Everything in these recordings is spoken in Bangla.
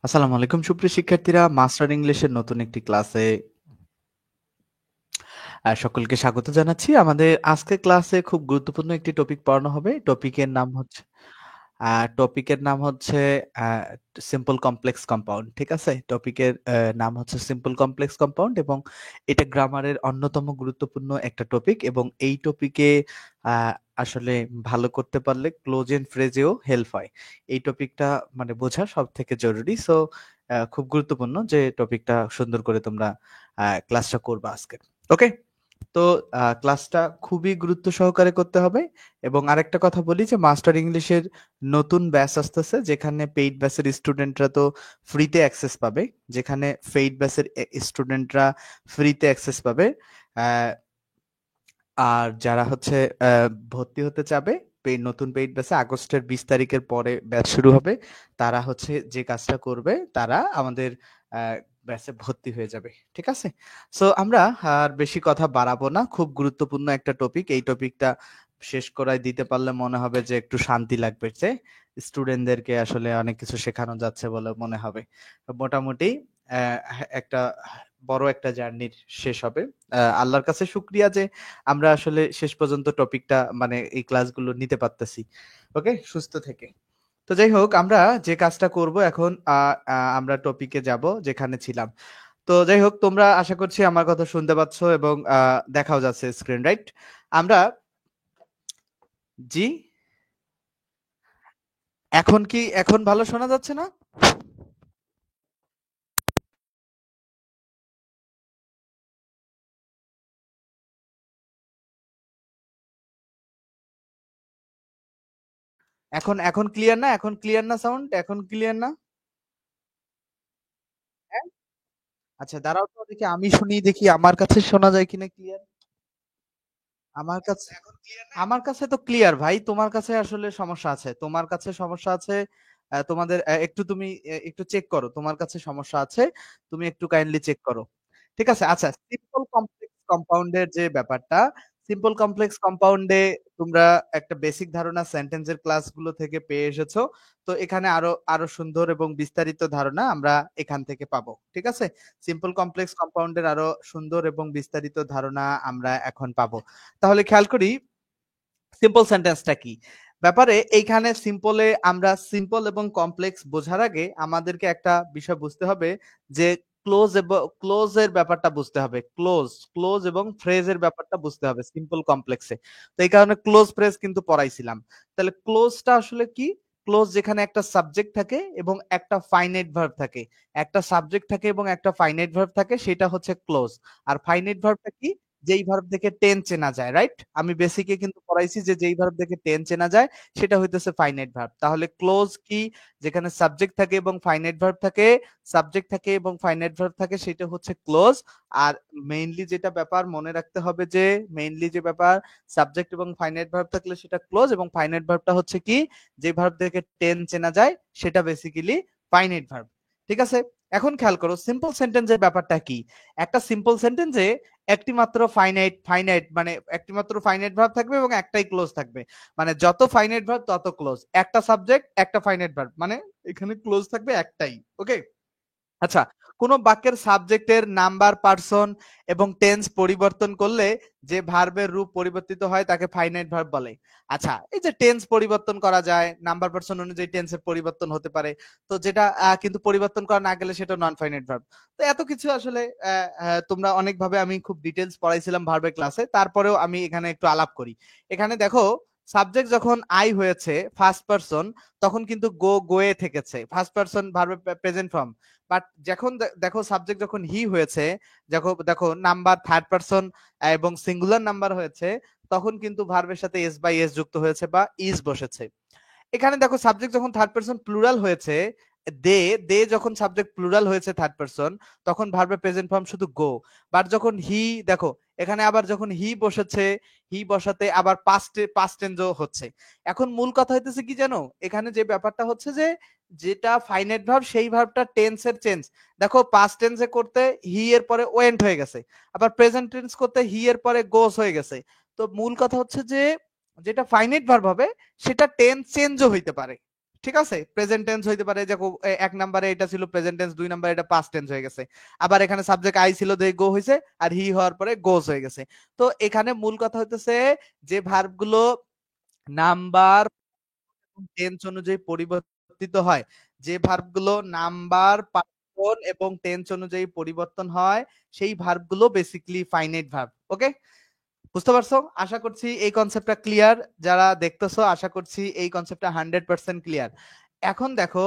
আসসালামু আলাইকুম সুপ্রিয় শিক্ষার্থীরা, মাস্টার ইংলিশের নতুন একটি ক্লাসে সকলকে স্বাগত জানাচ্ছি। আমাদের আজকের ক্লাসে খুব গুরুত্বপূর্ণ একটি টপিক পড়ানো হবে। টপিকের নাম হচ্ছে সিম্পল কমপ্লেক্স কম্পাউন্ড। ঠিক আছে? টপিকের নাম হচ্ছে সিম্পল কমপ্লেক্স কম্পাউন্ড এবং এটা গ্রামারের অন্যতম গুরুত্বপূর্ণ একটা টপিক এবং এই টপিকে আ আসলে ভালো করতে পারলে ক্লোজ এন্ড ফ্রেজেও হেল্প হয়। এই টপিকটা মানে বোঝা সবথেকে জরুরি। সো খুব গুরুত্বপূর্ণ যে টপিকটা সুন্দর করে তোমরা ক্লাসটা করবা আজকে। ওকে? তো ক্লাসটা খুবই গুরুত্ব সহকারে করতে হবে এবং আরেকটা কথা বলি যে মাস্টার ইংলিশের নতুন ব্যাচ আসতেছে যেখানে পেইড ব্যাচের স্টুডেন্টরা তো ফ্রিতে অ্যাক্সেস পাবে। যেখানে পেইড ব্যাচের স্টুডেন্টরা ফ্রিতে অ্যাক্সেস পাবে। আহ, আর যারা হচ্ছে ভর্তি হতে চাবে নতুন পেইড ব্যাচে আগস্টের 20 তারিখের পরে ব্যাচ শুরু হবে। তারা হচ্ছে যে কাজটা করবে তারা আমাদের ব্যাচে ভর্তি হয়ে যাবে। ঠিক আছে? সো আমরা আর বেশি কথা বাড়াবো না। খুব গুরুত্বপূর্ণ একটা টপিক। এই টপিকটা শেষ করায় দিতে পারলে মনে হবে যে একটু শান্তি লাগবে, যে স্টুডেন্টদেরকে আসলে অনেক কিছু শেখানো যাচ্ছে বলে মনে হবে। মোটামুটি একটা বড় একটা জার্নির শেষ হবে। আল্লাহর কাছে শুক্রিয়া যে আমরা আসলে শেষ পর্যন্ত টপিকটা মানে এই ক্লাসগুলো নিতে পারতেছি। ওকে? সুস্থ থেকে। তো যাই হোক, আমরা যে কাজটা করব এখন আমরা টপিকে যাব যেখানে ছিলাম। তো যাই হোক, তোমরা আশা করছি আমার কথা শুনতে পাচ্ছ এবং দেখাও যাচ্ছে স্ক্রিন, রাইট? আমরা জি, এখন ভালো শোনা যাচ্ছে না? এখন ক্লিয়ার না? এখন ক্লিয়ার না সাউন্ড? এখন ক্লিয়ার না? হ্যাঁ? আচ্ছা দাঁড়াও তো দেখি, আমি শুনি দেখি আমার কাছে শোনা যায় কিনা ক্লিয়ার। আমার কাছে আমার কাছে তো ক্লিয়ার ভাই, তোমার কাছে আসলে সমস্যা আছে, তোমার কাছে সমস্যা আছে। তোমাদের একটু তুমি একটু চেক করো, তোমার কাছে সমস্যা আছে, তুমি একটু কাইন্ডলি চেক করো। ঠিক আছে? আচ্ছা, সিম্পল কমপ্লেক্স কম্পাউন্ডের যে ব্যাপারটা, সিম্পল কমপ্লেক্স কম্পাউন্ডে তোমরা একটা বেসিক ধারণা সেন্টেন্সের ক্লাসগুলো থেকে পেয়ে এসেছো। তো এখানে আরো আরো সুন্দর এবং বিস্তারিত ধারণা আমরা এখান থেকে পাবো। ঠিক আছে? সিম্পল কমপ্লেক্স কম্পাউন্ডের আরো সুন্দর এবং বিস্তারিত ধারণা আমরা এখন পাবো। তাহলে খেয়াল করি সিম্পল সেন্টেন্সটা কি ব্যাপারে। এইখানে সিম্পলে আমরা সিম্পল এবং কমপ্লেক্স বোঝার আগে আমাদেরকে একটা বিষয় বুঝতে হবে যে ক্লোজ এর ব্যাপারটা বুঝতে হবে। ক্লোজ এবং ফ্রেজের ব্যাপারটা বুঝতে হবে সিম্পল কমপ্লেক্সে। তো এই কারণে ক্লোজ ফ্রেজ কিন্তু পড়াইছিলাম। তাহলে ক্লোজটা আসলে কি? ক্লোজ যেখানে একটা সাবজেক্ট থাকে এবং একটা ফাইনাইট ভার্ব থাকে, একটা সাবজেক্ট থাকে এবং একটা ফাইনাইট ভার্ব থাকে, সেটা হচ্ছে ক্লোজ। আর ফাইনাইট ভার্বটা কি? যেই ভার্ব থেকে টেন চেনা যায়, রাইট? আমি বেসিকে কিন্তু পড়াইছি যে যেই ভার্ব থেকে টেন চেনা যায় সেটা হইতেছে ফাইনাইট ভার্ব। তাহলে ক্লোজ কি? যেখানে সাবজেক্ট থাকে এবং ফাইনাইট ভার্ব থাকে, সাবজেক্ট থাকে এবং ফাইনাইট ভার্ব থাকে, সেটা হচ্ছে ক্লোজ। আর মেইনলি যেটা ব্যাপার মনে রাখতে হবে যে মেইনলি যে ব্যাপার, সাবজেক্ট এবং ফাইনাইট ভার্ব থাকলে সেটা ক্লোজ এবং ফাইনাইট ভার্বটা হচ্ছে কি? যে ভার্ব থেকে টেন চেনা যায় সেটা বেসিক্যালি ফাইনাইট ভার্ব। ঠিক আছে? এখন খেয়াল করো সিম্পল সেন্টেন্সের ব্যাপারটা কি। একটা সিম্পল সেন্টেন্সে একটি মাত্র ফাইনাইট মানে একটি মাত্র ফাইনাইট ভার্ব থাকবে এবং একটাই ক্লোজ থাকবে। মানে যত ফাইনাইট ভার্ব তত ক্লোজ, একটা সাবজেক্ট একটা ফাইনাইট ভার্ব, মানে এখানে ক্লোজ থাকবে একটাই। ওকে? আচ্ছা, কোন বাক্যের সাবজেক্টের নাম্বার, পার্সন এবং টেন্স পরিবর্তন করলে যে ভার্বের রূপ পরিবর্তিত হয় তাকে ফাইনাইট ভার্ব বলে। আচ্ছা, এই যে টেন্স পরিবর্তন করা যায়, নাম্বার পার্সন অনুযায়ী টেন্সের পরিবর্তন হতে পারে। তো যেটা কিন্তু পরিবর্তন করা না গেলে সেটা নন ফাইনাইট ভার্ব। তো এত কিছু আসলে তোমরা অনেকভাবে আমি খুব ডিটেইলস পড়াইছিলাম ভার্বের ক্লাসে। তারপরেও আমি এখানে একটু আলাপ করি। এখানে দেখো, সাবজেক্ট যখন আই হয়েছে ফার্স্ট পারসন, তখন কিন্তু গোয়ে থেকেছে। ফার্স্ট পারসন ভার্বের প্রেজেন্ট ফর্ম। বাট যখন দেখো সাবজেক্ট যখন হি হয়েছে, দেখো দেখো নাম্বার থার্ড পারসন এবং সিঙ্গুলার নাম্বার হয়েছে, তখন কিন্তু ভার্বের সাথে এস বাই এস যুক্ত হয়েছে বা ইজ বসেছে। এখানে দেখো সাবজেক্ট যখন থার্ড পারসন প্লুরাল হয়েছে, দে দে যখন সাবজেক্ট প্লুরাল হয়েছে থার্ড পারসন, তখন ভার্বের প্রেজেন্ট ফর্ম শুধু গো। বাট যখন হি, দেখো এখানে আবার যখন হি বসেছে, হি বসাতে আবার পাস্ট টেন্সও হচ্ছে। এখন মূল কথা হইতেছে কি জানো, এখানে যে ব্যাপারটা হচ্ছে যে যেটা ফাইনাইট ভার্ব সেই ভার্বটা টেন্সের চেঞ্জ। দেখো পাস্ট টেন্সে করতে হি এর পরে ওয়েন্ট হয়ে গেছে, আবার প্রেজেন্ট টেন্স করতে হি এর পরে গোস হয়ে গেছে। তো মূল কথা হচ্ছে যে যেটা ফাইনাইট ভার্ব হবে সেটা টেন্স চেঞ্জও হইতে পারে। ঠিক আছে, প্রেজেন্ট টেন্স হইতে পারে যে এক নম্বরে এটা ছিল প্রেজেন্ট টেন্স, 2 নম্বরে এটা পাস্ট টেন্স হয়ে গেছে। আবার এখানে সাবজেক্ট আই ছিল যে গো হইছে, আর হি হওয়ার পরে গোস হয়ে গেছে। তো এখানে মূল কথা হইতেছে যে ভার্ব গুলো নাম্বার টেন্স অনুযায়ী পরিবর্তিত হয়, যে ভার্ব গুলো নাম্বার পার্সন এবং টেন্স অনুযায়ী পরিবর্তন হয়, সেই ভার্ব গুলো বেসিক্যালি ফাইনাইট ভার্ব। ওকে, বুঝতে পারছো? আশা করছি এই কনসেপ্টটা ক্লিয়ার। যারা দেখতেছো আশা করছি এই কনসেপ্টটা 100% ক্লিয়ার। এখন দেখো,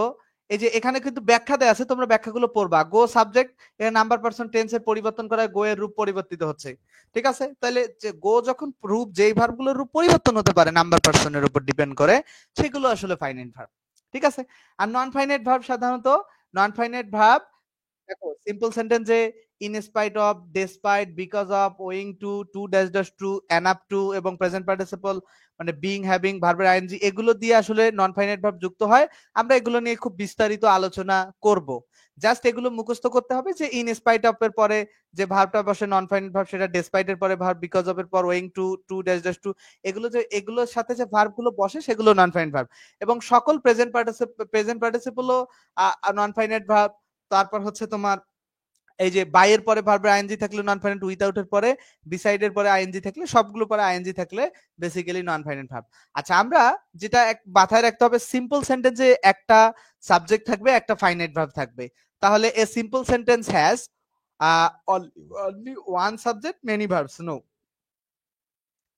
এই যে এখানে কিন্তু ব্যাখ্যা দেয়া আছে, তোমরা ব্যাখ্যাগুলো পড়বা। গো সাবজেক্ট, এর নাম্বার পার্সন টেন্সের পরিবর্তন করায় গো এর রূপ পরিবর্তিত হচ্ছে। ঠিক আছে, তাহলে যে গো যখন রূপ, যেই ভার্বগুলোর রূপ পরিবর্তন হতে পারে নাম্বার পার্সনের উপর ডিপেন্ড করে, সেগুলো আসলে ফাইনাইট ভার্ব। ঠিক আছে, আর নন ফাইনাইট ভার্ব সাধারণত, নন ফাইনাইট ভার্ব দেখো সিম্পল সেন্টেন্সে in spite of, despite, because of, owing to dash dash to, and up to এবং প্রেজেন্ট পার্টিসিপল মানে বিং, হ্যাভিং, ভার্বের আইএনজি, এগুলো দিয়ে আসলে নন ফাইনাইট ভার্ব যুক্ত হয়। আমরা এগুলো নিয়ে খুব বিস্তারিত আলোচনা করব। জাস্ট এগুলো মুখস্থ করতে হবে যে ইন স্পাইট অফ এর পরে যে ভার্বটা বসে নন ফাইনাইট ভার্ব, সেটা ডেসপাইট এর পরে ভার্ব, বিকজ অফ এর পর owing to dash dash to, এগুলো যে এগুলোর সাথে যে ভার্ব গুলো বসে সেগুলো নন ফাইনাইট ভার্ব। এবং সকল প্রেজেন্ট পার্টিসিপলও নন ফাইনাইট ভার্ব। তারপর হচ্ছে তোমার এই যে বাই এর পরে ভার্বের আইএনজি থাকলে নন ফাইনাইট, উইথআউট এর পরে, বিসাইড এর পরে আইএনজি থাকলে, সবগুলো পরে আইএনজি থাকলে বেসিক্যালি নন ফাইনাইট ভার্ব। আচ্ছা, আমরা যেটা এক মাথায় রাখতে হবে, সিম্পল সেন্টেন্সে একটা সাবজেক্ট থাকবে, একটা ফাইনাইট ভার্ব থাকবে। তাহলে a simple sentence has only one subject many verbs, no,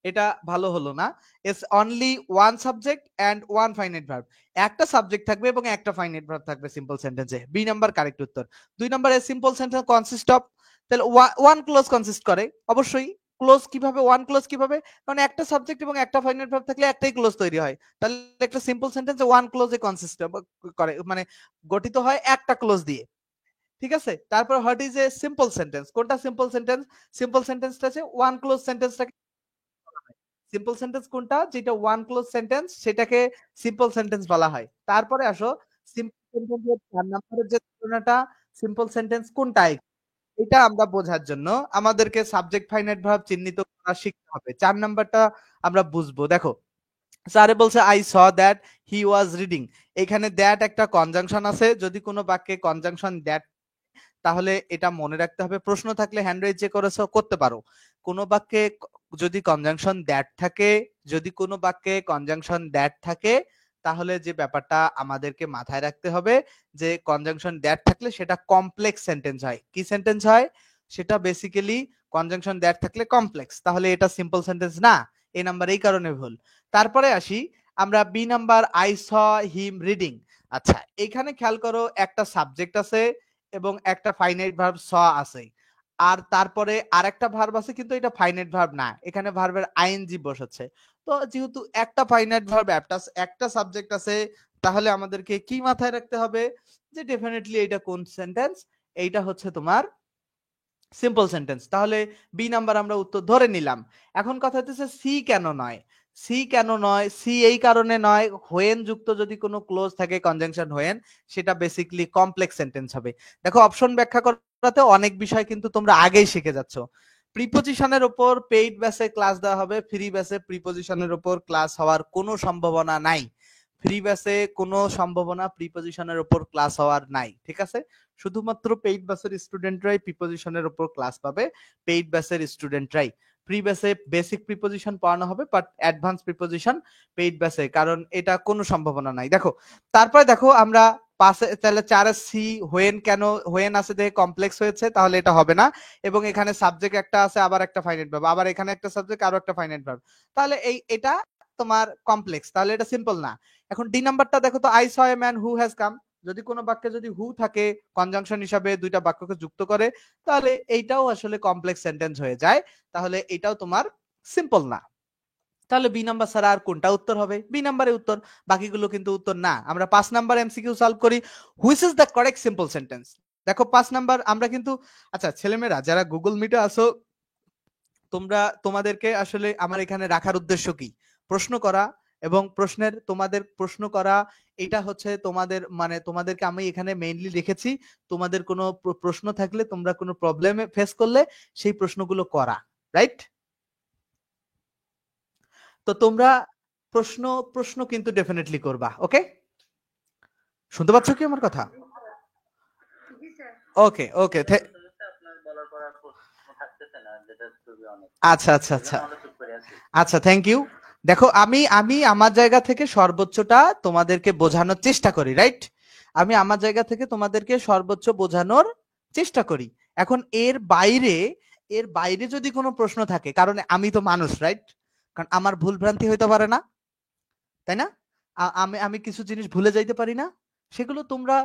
এটা ভালো হলো না। It's only one subject and one finite verb, একটা সাবজেক্ট থাকবে এবং একটা ফাইনাইট ভার্ব থাকবে সিম্পল সেন্টেন্সে। বি নাম্বার কারেক্ট উত্তর। 2 নম্বরে সিম্পল সেন্টেন্স কনসিস্ট অফ, তাহলে ওয়ান ক্লোজ কনসিস্ট করে অবশ্যই। ক্লোজ কিভাবে, ওয়ান ক্লোজ কিভাবে, কারণ একটা সাবজেক্ট এবং একটা ফাইনাইট ভার্ব থাকলে একটাই ক্লোজ তৈরি হয়। তাহলে একটা সিম্পল সেন্টেন্সে ওয়ান ক্লোজে কনসিস্ট করে, মানে গঠিত হয় একটা ক্লোজ দিয়ে। ঠিক আছে, তারপর what is a simple sentence, কোনটা সিম্পল সেন্টেন্স? সিম্পল সেন্টেন্সটা আছে ওয়ান ক্লোজ সেন্টেন্সটাকে, সিম্পল সেন্টেন্স কোনটা, যেটা ওয়ান ক্লোজ সেন্টেন্স সেটাকে সিম্পল সেন্টেন্স বলা হয়। তারপরে আসো সিম্পল সেন্টেন্সের 4 নম্বরের যে ধারণাটা, সিম্পল সেন্টেন্স কোনটাই, এটা আমরা বোঝার জন্য আমাদেরকে সাবজেক্ট ফাইনাইট ভার্ব চিহ্নিত করা শিখতে হবে। 4 নাম্বারটা আমরা বুঝবো। দেখো, স্যারে বলছে I saw that he was reading, এখানে দ্যাট একটা কনজাংশন আছে। যদি কোনো বাক্যে কনজাংশন দ্যাট, তাহলে এটা মনে রাখতে হবে। প্রশ্ন থাকলে হ্যান্ড রেজ যে করেছো করতে পারো। কোন বাক্যে যদি কনজাংশন দ্যাট থাকে, যদি কোনো বাক্যে কনজাংশন দ্যাট থাকে, তাহলে যে ব্যাপারটা আমাদেরকে মাথায় রাখতে হবে যে কনজাংশন দ্যাট থাকলে সেটা কমপ্লেক্স সেন্টেন্স হয়। কি সেন্টেন্স হয়? সেটা বেসিক্যালি কনজাংশন দ্যাট থাকলে কমপ্লেক্স, তাহলে এটা সিম্পল সেন্টেন্স না। এই নাম্বার এই কারণে ভুল। তারপরে আসি আমরা B number, I saw him reading. আচ্ছা, এখানে খেয়াল করো একটা সাবজেক্ট আছে এবং একটা ফাইনাইট ভার্ব স আছে, আর তারপরে আরেকটা ভার্ব আছে, কিন্তু এটা ফাইনাইট ভার্ব না, এখানে ভার্বের আইএনজি বসাচ্ছে। তো যেহেতু একটা ফাইনাইট ভার্ব, একটা সাবজেক্ট আছে, তাহলে আমাদেরকে কি মাথায় রাখতে হবে যে ডেফিনেটলি এটা কোন সেন্টেন্স, এইটা হচ্ছে তোমার সিম্পল সেন্টেন্স। তাহলে বি নাম্বার আমরা উত্তর ধরে নিলাম। এখন কথা হচ্ছে সি কেন নয়? সি কেন নয়? সি এই কারণে নয়, হোয়েন যুক্ত যদি কোনো ক্লোজ থাকে, কনজাংশন হোয়েন, সেটা বেসিক্যালি কমপ্লেক্স সেন্টেন্স হবে। দেখো, অপশন ব্যাখ্যা করাতে অনেক বিষয় কিন্তু তোমরা আগেই শিখে যাচ্ছ। প্রিপোজিশনের উপর পেইড ব্যাচে ক্লাস দেওয়া হবে, ফ্রি ব্যাচে প্রিপোজিশনের উপর ক্লাস হওয়ার কোনো সম্ভাবনা নাই। ফ্রি ব্যাচে কোনো সম্ভাবনা প্রিপোজিশনের উপর ক্লাস হওয়ার নাই। ঠিক আছে, শুধুমাত্র পেইড ব্যাচের স্টুডেন্টরাই প্রিপোজিশনের উপর ক্লাস পাবে, পেইড ব্যাচের স্টুডেন্টরাই। ফ্রি ব্যাচে বেসিক প্রিপোজিশন পড়ানো হবে, বাট অ্যাডভান্স প্রিপোজিশন পেইড ব্যাচে, কারণ এটা কোনো সম্ভাবনা নাই। দেখো, তারপরে দেখো আমরা পাশে, তাহলে 4 সি হোয়েন, কেন হোয়েন আছে দেখে কমপ্লেক্স হয়েছে, তাহলে এটা হবে না। এবং এখানে সাবজেক্ট একটা আছে, আবার একটা ফাইনাইট ভার্ব, আবার এখানে একটা সাবজেক্ট আরো একটা ফাইনাইট ভার্ব, তাহলে এটা তোমার কমপ্লেক্স, তাহলে এটা সিম্পল না। এখন ডি নাম্বারটা দেখো তো, I saw a man who has come, যদি কোনো বাক্যে যদি হু থাকে কনজাংশন হিসাবে দুইটা বাক্যকে যুক্ত করে, তাহলে এইটাও আসলে কমপ্লেক্স সেন্টেন্স হয়ে যায়, তাহলে এটাও তোমার সিম্পল না। তাহলে বি নাম্বার ছাড়া আর কোনটা উত্তর হবে? বি নাম্বারে উত্তর, বাকিগুলো কিন্তু উত্তর না। আমরা 5 নাম্বার এমসিকিউ সলভ করি, which is the correct simple sentence. দেখো 5 নাম্বার আমরা কিন্তু, আচ্ছা ছেলেমেয়েরা যারা গুগল মিটে আসো, তোমাদেরকে আসলে আমার এখানে রাখার উদ্দেশ্য কি? প্রশ্ন করা, এবং তোমাদের প্রশ্ন করা, এটা হচ্ছে তোমাদের, মানে তোমাদেরকে আমি এখানে মেইনলি রেখেছি তোমাদের কোনো প্রশ্ন থাকলে, তোমরা কোনো প্রবলেম ফেস করলে সেই প্রশ্নগুলো করা, রাইট? তো তোমরা প্রশ্ন প্রশ্ন কিন্তু ডেফিনেটলি করবা, ওকে? শুনতে পাচ্ছ কি আমার কথা? ওকে ওকে, আচ্ছা আচ্ছা আচ্ছা আচ্ছা, থ্যাংক ইউ। দেখো আমি আমি আমার জায়গা থেকে সর্বোচ্চটা তোমাদেরকে বোঝানোর চেষ্টা করি, রাইট? আমি আমার জায়গা থেকে তোমাদেরকে সর্বোচ্চ বোঝানোর চেষ্টা করি। এখন এর বাইরে যদি কোনো প্রশ্ন থাকে, কারণ আমি তো মানুষ, রাইট? কারণ আমার ভুল ভ্রান্তি হইতে পারে না, তাই না? আমি আমি কিছু জিনিস ভুলে যাইতে পারি না, সেগুলো তোমরা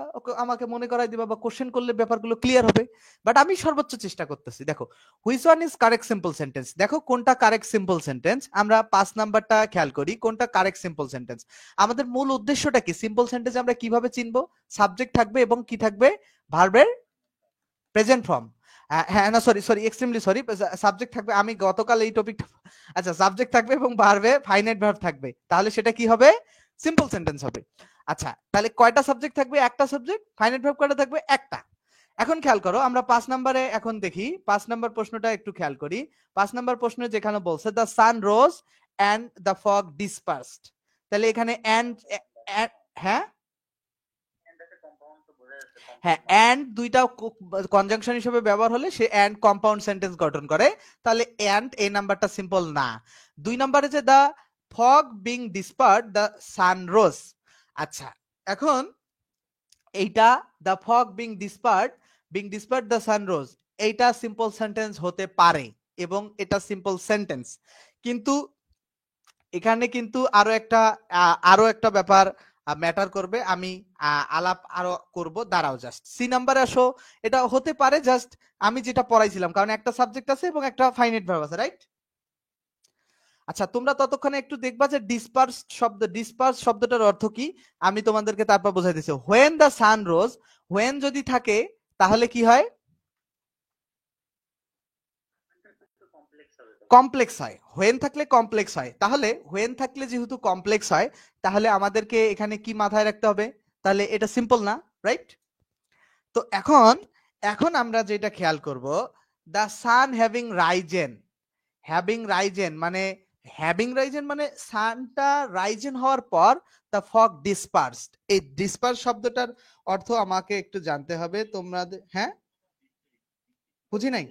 আমাকে মনে করাই দিবা বা কোশ্চেন করলে ব্যাপারগুলো ক্লিয়ার হবে। বাট আমি সর্বোচ্চ চেষ্টা করতেছি। দেখো, which one is correct simple sentence, দেখো কোনটা কারেক্ট সিম্পল সেন্টেন্স। আমরা 5 নাম্বারটা খেয়াল করি, কোনটা কারেক্ট সিম্পল সেন্টেন্স। আমাদের মূল উদ্দেশ্যটা কি? সিম্পল সেন্টেন্স আমরা কিভাবে চিনবো? সাবজেক্ট থাকবে এবং কি থাকবে? ভার্বের প্রেজেন্ট ফর্ম। হ্যাঁ, না sorry sorry, extremely sorry, subject থাকবে। আমি গতকাল এই টপিকটা, আচ্ছা, সাবজেক্ট থাকবে এবং ভার্বে ফাইনাইট ভার্ব থাকবে, তাহলে সেটা কি হবে? সিম্পল সেন্টেন্স হবে। আচ্ছা, তাহলে কয়টা সাবজেক্ট থাকবে? একটা সাবজেক্ট। ফাইনাইট ভার্ব কয়টা থাকবে? একটা। এখন খেয়াল করো, আমরা 5 নম্বরে এখন দেখি, 5 নম্বর প্রশ্নটা একটু খেয়াল করি। 5 নম্বর প্রশ্নে যেখানে বলছে the sun rose and the fog dispersed, তাহলে এখানে এন্ড, হ্যাঁ হ্যাঁ, এন্ড দুইটা কনজাংশন হিসেবে ব্যবহার হলে সে এন্ড কম্পাউন্ড সেন্টেন্স গঠন করে, তাহলে এন্ড এই নাম্বারটা সিম্পল না। 2 নম্বরে যে দা ফগ বিং ডিসপার্ড দ্য সান রোজ, আচ্ছা, এখন এইটা দা ফগ বিং ডিসপার্ড দ্য সান রোজ, এইটা সিম্পল সেন্টেন্স হতে পারে এবং এটা সিম্পল সেন্টেন্স, কিন্তু এখানে কিন্তু আরো একটা ব্যাপার ম্যাটার করবে। আমি আলাপ আরো করব, দাঁড়াও, জাস্ট সি নাম্বারে আসো। এটা হতে পারে জাস্ট আমি যেটা পড়াইছিলাম, কারণ একটা সাবজেক্ট আছে এবং একটা ফাইনাইট ভার্ব আছে, রাইট? আচ্ছা, তোমরা ততক্ষণে একটু দেখবা যে ডিসপার্স শব্দটার অর্থ কি, আমি তোমাদেরকে তারপর বোঝাই দিচ্ছি। When the sun rose, when যদি থাকে তাহলে কি হয়? কমপ্লেক্স হয়। হোয়েন থাকলে কমপ্লেক্স হয়, তাহলে হোয়েন থাকলে যেহেতু কমপ্লেক্স হয়, তাহলে আমাদেরকে এখানে কি মাথায় রাখতে হবে? তাহলে এটা সিম্পল না, রাইট? তো এখন এখন আমরা যেটা খেয়াল করব, দ্য সান হ্যাভিং রাইজেন মানে সানটা রাইজেন হওয়ার পর দ্য ফগ ডিসপার্সড, এই ডিসপার্স শব্দটার অর্থ আমাকে একটু জানতে হবে। তোমরা, হ্যাঁ, বুঝি নাই।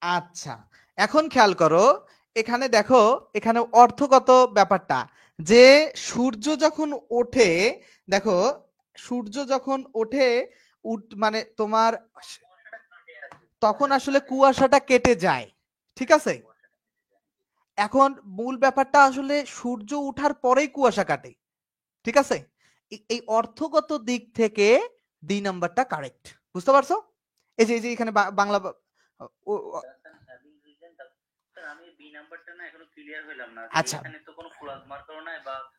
আচ্ছা, এখন খেয়াল করো, এখানে দেখো, এখানে অর্থগত ব্যাপারটা, যে সূর্য যখন ওঠে, দেখো সূর্য যখন ওঠে, মানে তোমার তখন আসলে কুয়াশাটা কেটে যায়, ঠিক আছে? এখন মূল ব্যাপারটা আসলে সূর্য ওঠার পরেই কুয়াশা কাটে, ঠিক আছে? এই অর্থগত দিক থেকে 2 নাম্বারটা কারেক্ট, বুঝতে পারছো? এই যে এখানে বাংলা আচ্ছা,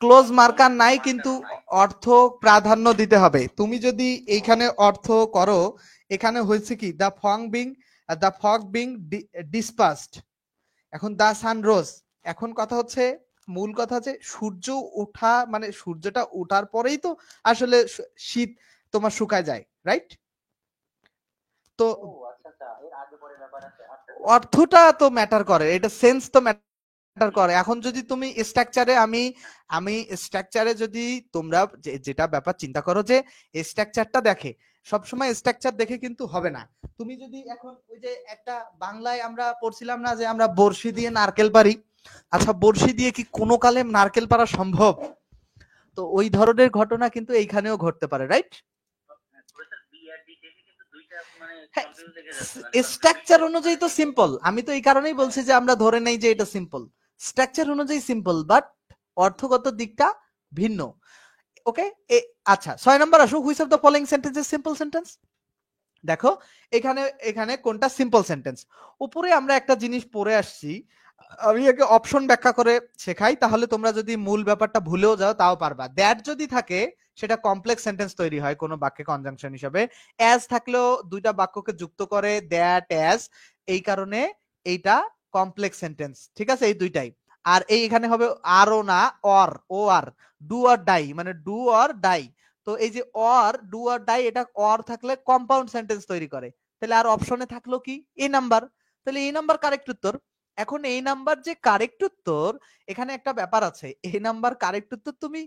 ক্লোজ মার্কার নাই, কিন্তু অর্থ প্রাধান্য দিতে হবে। তুমি যদি এইখানে অর্থ করো, এখানে হয়েছে কি দ্য ফগ বিং ডিসপার্সড, এখন দা সান রোজ, এখন কথা হচ্ছে, মূল কথা হচ্ছে সূর্য ওঠা, মানে সূর্যটা ওঠার পরেই তো আসলে শীত তোমার শুকায় যায়, রাইট? তো অর্থটা তো ম্যাটার করে, এটা সেন্স তো ম্যাটার করে। এখন যদি তুমি স্ট্রাকচারে, আমি আমি স্ট্রাকচারে যদি তোমরা যেটা ব্যাপার চিন্তা করো, যে স্ট্রাকচারটা দেখে, সবসময় স্ট্রাকচার দেখে কিন্তু হবে না। তুমি যদি এখন ওই যে একটা বাংলায় আমরা পড়ছিলাম না, যে আমরা বড়শি দিয়ে নারকেল পারি, আচ্ছা, বড়শি দিয়ে কি কোনো কালে নারকেল পারা সম্ভব? তো ওই ধরনের ঘটনা কিন্তু এইখানেও ঘটতে পারে, রাইট? স্ট্রাকচার অনুযায়ী তো সিম্পল, আমি তো এই কারণেই বলছি যে আমরা ধরে নেই যে এটা সিম্পল, স্ট্রাকচার অনুযায়ী সিম্পল, বাট অর্থগত দিকটা ভিন্ন। ওকে, আচ্ছা, 6 নাম্বার আসো, which of the following sentence is simple sentence. দেখো, এখানে এখানে কোনটা সিম্পল সেন্টেন্স। উপরে আমরা একটা জিনিস পড়ে আসছি, আমি একে অপশন ব্যাখ্যা করে শেখাই, তাহলে তোমরা যদি মূল ব্যাপারটা ভুলেও যাও তাও পারবা। দ্যাট যদি থাকে সেটা কমপ্লেক্স সেন্টেন্স তৈরি হয় কোনো বাক্যে কনজাংশন হিসেবে। অ্যাজ থাকলেও দুইটা বাক্যকে যুক্ত করে দ্যাট অ্যাজ, এই কারণে এইটা কমপ্লেক্স সেন্টেন্স, ঠিক আছে? এই দুইটাই। আর এই এখানে হবে আরও না, or, O R, do or die, মানে ডু অর ডাই। তো এই যে অর, ডু অর ডাই, এটা অর থাকলে কম্পাউন্ড সেন্টেন্স তৈরি করে, তাহলে আর অপশনে থাকলো কি? এ নাম্বার, তাহলে এই নাম্বার কারেক্ট উত্তর। এখন এই নাম্বার যে কারেক্ট উত্তর, এখানে একটা ব্যাপার আছে, এই নাম্বার কারেক্ট উত্তর তুমি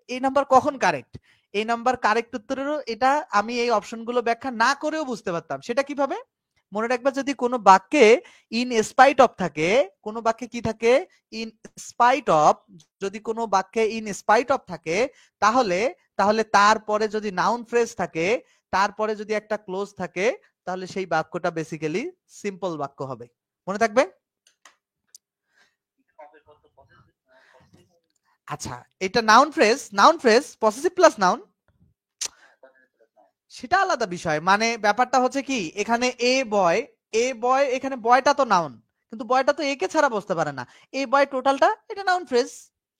এই নাম্বার কখন কারেক্ট? এই নাম্বার কারেক্ট উত্তরেরও এটা আমি এই অপশনগুলো ব্যাখ্যা না করেও বুঝতে পারতাম। সেটা কিভাবে? মনে রাখবা, যদি কোনো বাক্যে ইন স্পাইট অফ থাকে, কোনো বাক্যে কি থাকে? In spite of. যদি কোনো বাক্যে ইন স্পাইট অফ থাকে, তাহলে তাহলে তারপরে যদি নাউন ফ্রেজ থাকে, তারপরে যদি একটা ক্লোজ থাকে, তাহলে সেই বাক্যটা বেসিক্যালি সিম্পল বাক্য হবে। মনে থাকবে? আচ্ছা, এটা noun phrase possessive plus noun, সেটা আলাদা বিষয়। মানে ব্যাপারটা হচ্ছে কি, এখানে এ বয়, এখানে বয়টা তো নাউন, কিন্তু বয়টা তো একে ছাড়া বসতে পারে না। এ বয় টোটালটা এটা নাউন ফ্রেজ।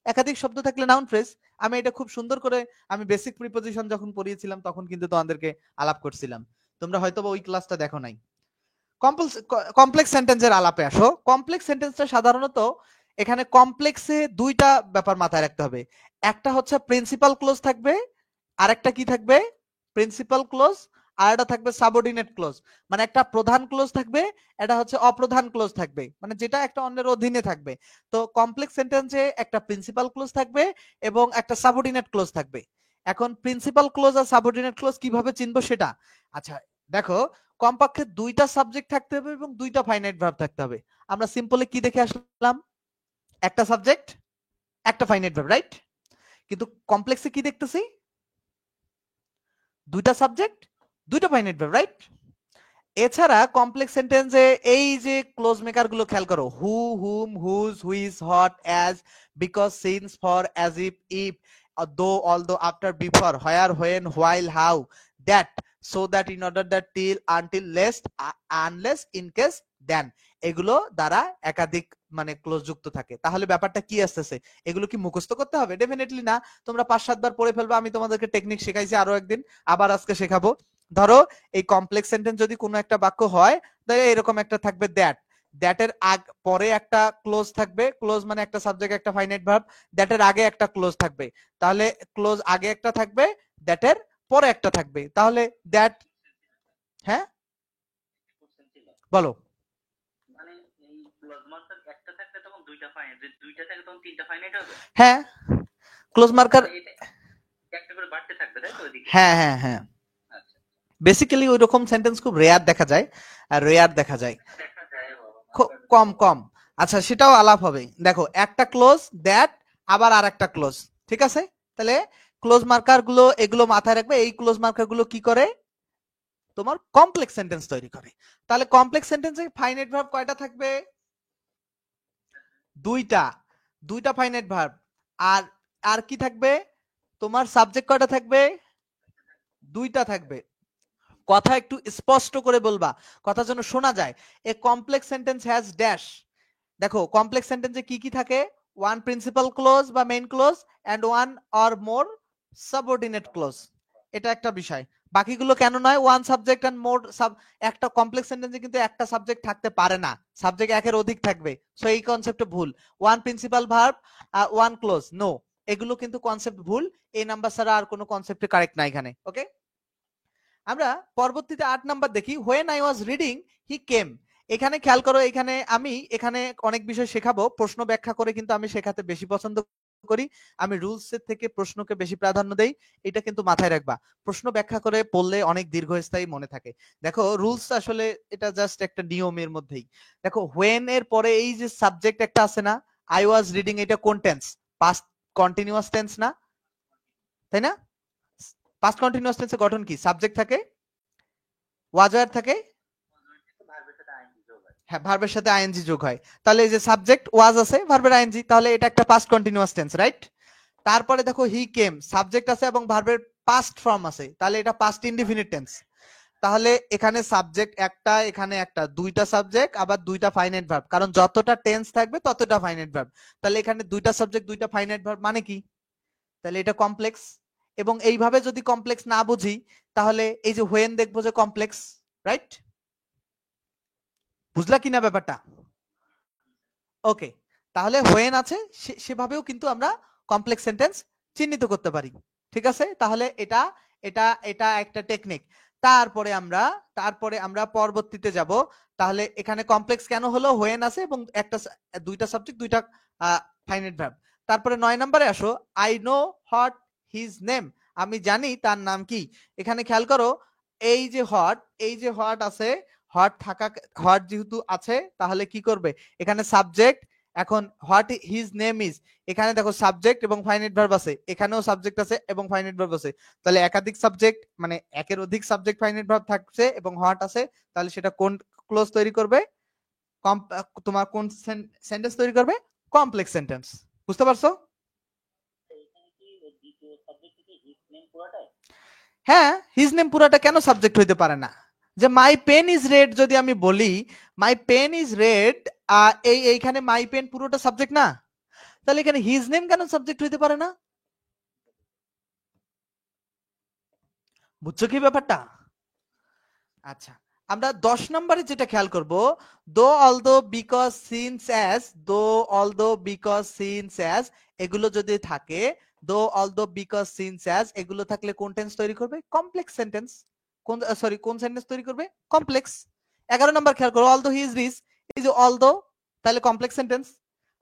একাধিক শব্দ থাকলে নাউন ফ্রেজ। আমি এটা খুব সুন্দর করে, আমি বেসিক প্রিপোজিশন যখন পড়িয়েছিলাম তখন কিন্তু তোমাদেরকে আলাপ করছিলাম। তোমরা হয়তো ওই ক্লাসটা দেখো নাই। কমপ্লেক্স সেন্টেন্সের আলাপে আসো। কমপ্লেক্স সেন্টেন্সটা সাধারণত এখানে কমপ্লেক্সে দুইটা ব্যাপার মাথায় রাখতে হবে। একটা হচ্ছে প্রিন্সিপাল ক্লোজ থাকবে, আর একটা কি থাকবে? প্রিন্সিপাল ক্লোজ, আর এটা থাকবে সাবঅর্ডিনেট ক্লোজ। মানে একটা প্রধান ক্লোজ থাকবে, এটা হচ্ছে অপ্রধান ক্লোজ থাকবে, মানে যেটা একটা অন্যের অধীনে থাকবে। তো কমপ্লেক্স সেন্টেন্সে একটা প্রিন্সিপাল ক্লোজ থাকবে এবং একটা সাবঅর্ডিনেট ক্লোজ থাকবে। এখন প্রিন্সিপাল ক্লোজ আর সাবঅর্ডিনেট ক্লোজ কিভাবে চিনবো সেটা, আচ্ছা দেখো, কমপক্ষে দুইটা সাবজেক্ট থাকতে হবে এবং দুইটা ফাইনাইট ভার্ব থাকতে হবে। আমরা সিম্পলি কি দেখে আসলাম? একটা সাবজেক্ট, একটা ফাইনাইট ভার্ব, রাইট? কিন্তু কমপ্লেক্সে কি দেখতেছি? দুইটা সাবজেক্ট, দুইটা ফাইনাইট ভার্ব, রাইট? এছাড়া কমপ্লেক্স সেন্টেন্সে এই যে ক্লোজ মেকার গুলো খেয়াল করো, who, whom, whose, which, what, as, because, since, for, as if, though, although, after, before, where, when, while, how, that, so that, in order that, till, until, lest, unless, in case, then, এগুলো দ্বারা একাধিক মানে ক্লোজ যুক্ত থাকে। তাহলে ব্যাপারটা কি আসতেছে? এগুলো কি মুখস্থ করতে হবে? ডেফিনেটলি না। তোমরা 5-7 বার পড়ে ফেলবে। আমি তোমাদেরকে টেকনিক শেখাইছি, আরো একদিন আবার আজকে শেখাবো। ধরো এই কমপ্লেক্স সেন্টেন্স যদি কোনো একটা বাক্য হয়, তাহলে এরকম একটা থাকবে দ্যাট। দ্যাটের পরে একটা ক্লোজ থাকবে, ক্লোজ মানে একটা সাবজেক্ট একটা ফাইনাইট ভার্ব, দ্যাটের আগে একটা ক্লোজ থাকবে। তাহলে ক্লোজ আগে একটা থাকবে, দ্যাটের পরে একটা থাকবে। তাহলে দ্যাট, হ্যাঁ বলো। হ্যাঁ, ক্লোজ মার্কার, হ্যাঁ হ্যাঁ হ্যাঁ, বেসিক্যালি ওই রকম সেন্টেন্স খুব রেয়ার দেখা যায়, আর রেয়ার দেখা যায় কম কম। আচ্ছা, সেটাও আলাপ হবে। দেখো, একটা ক্লোজ দ্যাট, আবার আর একটা ক্লোজ, ঠিক আছে? তাহলে ক্লোজ মার্কার গুলো এগুলো মাথায় রাখবে। এই ক্লোজ মার্কার গুলো কি করে? তোমার কমপ্লেক্স সেন্টেন্স তৈরি করে। তাহলে কমপ্লেক্স সেন্টেন্সে ফাইনাইট ভার্ব কয়টা থাকবে? দুইটা, দুইটা ফাইনাইট ভার্ব। আর আর কি থাকবে? তোমার সাবজেক্ট কয়টা থাকবে? দুইটা থাকবে। কথা একটু স্পষ্ট করে বলবা, কথা যেন শোনা যায়। A complex sentence has dash. দেখো, কমপ্লেক্স সেন্টেন্সে কি কি থাকে? ওয়ান প্রিন্সিপাল ক্লোজ বা main clause and one or more subordinate clause. এটা একটা বিষয়। বাকিগুলো কেন নয়? One subject and more sub. একটা কমপ্লেক্স সেন্টেন্সে কিন্তু একটা সাবজেক্ট থাকতে পারে না, সাবজেক্ট একের অধিক থাকবে। সো এই কনসেপ্টে ভুল। One principal verb, one clause, no, এগুলো কিন্তু কনসেপ্ট ভুল। এই নাম্বার ছাড়া আর কোনো কনসেপ্টে কারেক্ট না এখানে। ওকে, আমরা পরবর্তীতে 8 নাম্বার দেখি, when I was reading he came. এখানে খেয়াল করো, এখানে অনেক বিষয় শেখাবো, প্রশ্ন ব্যাখ্যা করে কিন্তু আমি শেখাতে বেশি পছন্দ করি। আমি রুলস এর থেকে প্রশ্নকে বেশি প্রাধান্য দেই, এটা কিন্তু মাথায় রাখবা। প্রশ্ন ব্যাখ্যা করে পড়লে অনেক দীর্ঘস্থায়ী মনে থাকে। দেখো, রুলস আসলে এটা জাস্ট একটা নিয়মের মধ্যেই। দেখো, হোয়েন এর পরে এই যে সাবজেক্ট একটা আছে না, আই ওয়াজ রিডিং, এটা কোন টেন্স? পাস্ট কন্টিনিউয়াস টেন্স না, তাই না? পাস্ট কন্টিনিউয়াস টেন্সের গঠন কি? সাবজেক্ট থাকে, ওয়াজ ওয়্যার থাকে, হ্যাঁ ভার্বের সাথে আইএনজি যোগ হয়। তাহলে এই যে সাবজেক্ট ওয়াজ আছে, ভার্বের আইএনজি, তাহলে এটা একটা পাস্ট কন্টিনিউয়াস টেন্স, রাইট? তারপরে দেখো, হি কেম, সাবজেক্ট আছে এবং ভার্বের পাস্ট ফর্ম আছে, তাহলে এটা পাস্ট ইনডিফিনিট টেন্স। তাহলে এখানে সাবজেক্ট একটা, এখানে একটা, দুইটা সাবজেক্ট আবার দুইটা ফাইনাইট ভার্ব, কারণ যতটা টেন্স থাকবে ততটা ফাইনাইট ভার্ব। তাহলে এখানে দুইটা সাবজেক্ট দুইটা ফাইনাইট ভার্ব মানে কি? তাহলে এটা কমপ্লেক্স। এবং এইভাবে যদি কমপ্লেক্স না বুঝি, তাহলে এই যে হোয়েন দেখবো যে কমপ্লেক্স, রাইট? বুঝলা কিনা ব্যাপারটা? ওকে, তাহলে হোয়েন আছে সেভাবেও কিন্তু আমরা কমপ্লেক্স সেন্টেন্স চিহ্নিত করতে পারি। ঠিক আছে, তাহলে এটা এটা এটা একটা টেকনিক। তারপরে আমরা পরবর্তীতে যাব। তাহলে এখানে কমপ্লেক্স কেন হলো? হোয়েন আছে এবং দুইটা সাবজেক্ট দুইটা ফাইনাইট ভার্ব। তারপরে 9 নম্বরে আসো, I know what his name, আমি জানি তার নাম কি। এখানে খেয়াল করো এই যে হট আছে, হট যেহেতু আছে তাহলে কি করবে, এখানে সাবজেক্ট, এখন হোয়াট হিজ নেম ইজ, এখানে দেখো সাবজেক্ট এবং ফাইনাইট ভার্ব আছে, এখানেও সাবজেক্ট আছে এবং ফাইনাইট ভার্ব আছে, তাহলে একাধিক সাবজেক্ট মানে একের অধিক সাবজেক্ট ফাইনাইট ভার্ব থাকছে এবং হোয়াট আছে, তাহলে সেটা কোন ক্লোজ তৈরি করবে, তোমার কোন সেন্টেন্স তৈরি করবে, কমপ্লেক্স সেন্টেন্স। বুঝতে পারছো? হ্যাঁ, হিজ নেম পুরাটা কেন সাবজেক্ট হইতে পারে না? যে মাই পেন ইজ রেড যদি আমি বলি মাই পেন ইজ রেড, এইখানে মাই পেন পুরোটা সাবজেক্ট না, তাহলে এখানে হিজ নেম কেন সাবজেক্ট হইতে পারে না? বুঝছো কি ব্যাপারটা? আচ্ছা, আমরা 10 নম্বরে যেটা খেয়াল করব, দো অলদো বিকজ সিন্স অ্যাজ, দো অলদো বিকজ সিন্স অ্যাজ এগুলো যদি থাকে, দো অলদো বিকজ সিন্স অ্যাজ এগুলো থাকলে কোন টেন্স তৈরি করবে, কমপ্লেক্স সেন্টেন্স। কোন সেন্টেন্স তৈরি করবে, কমপ্লেক্স। 11 নম্বর খেয়াল করো, অলদো হি ইজ রিচ, এই যে অলদো, তাহলে কমপ্লেক্স সেন্টেন্স।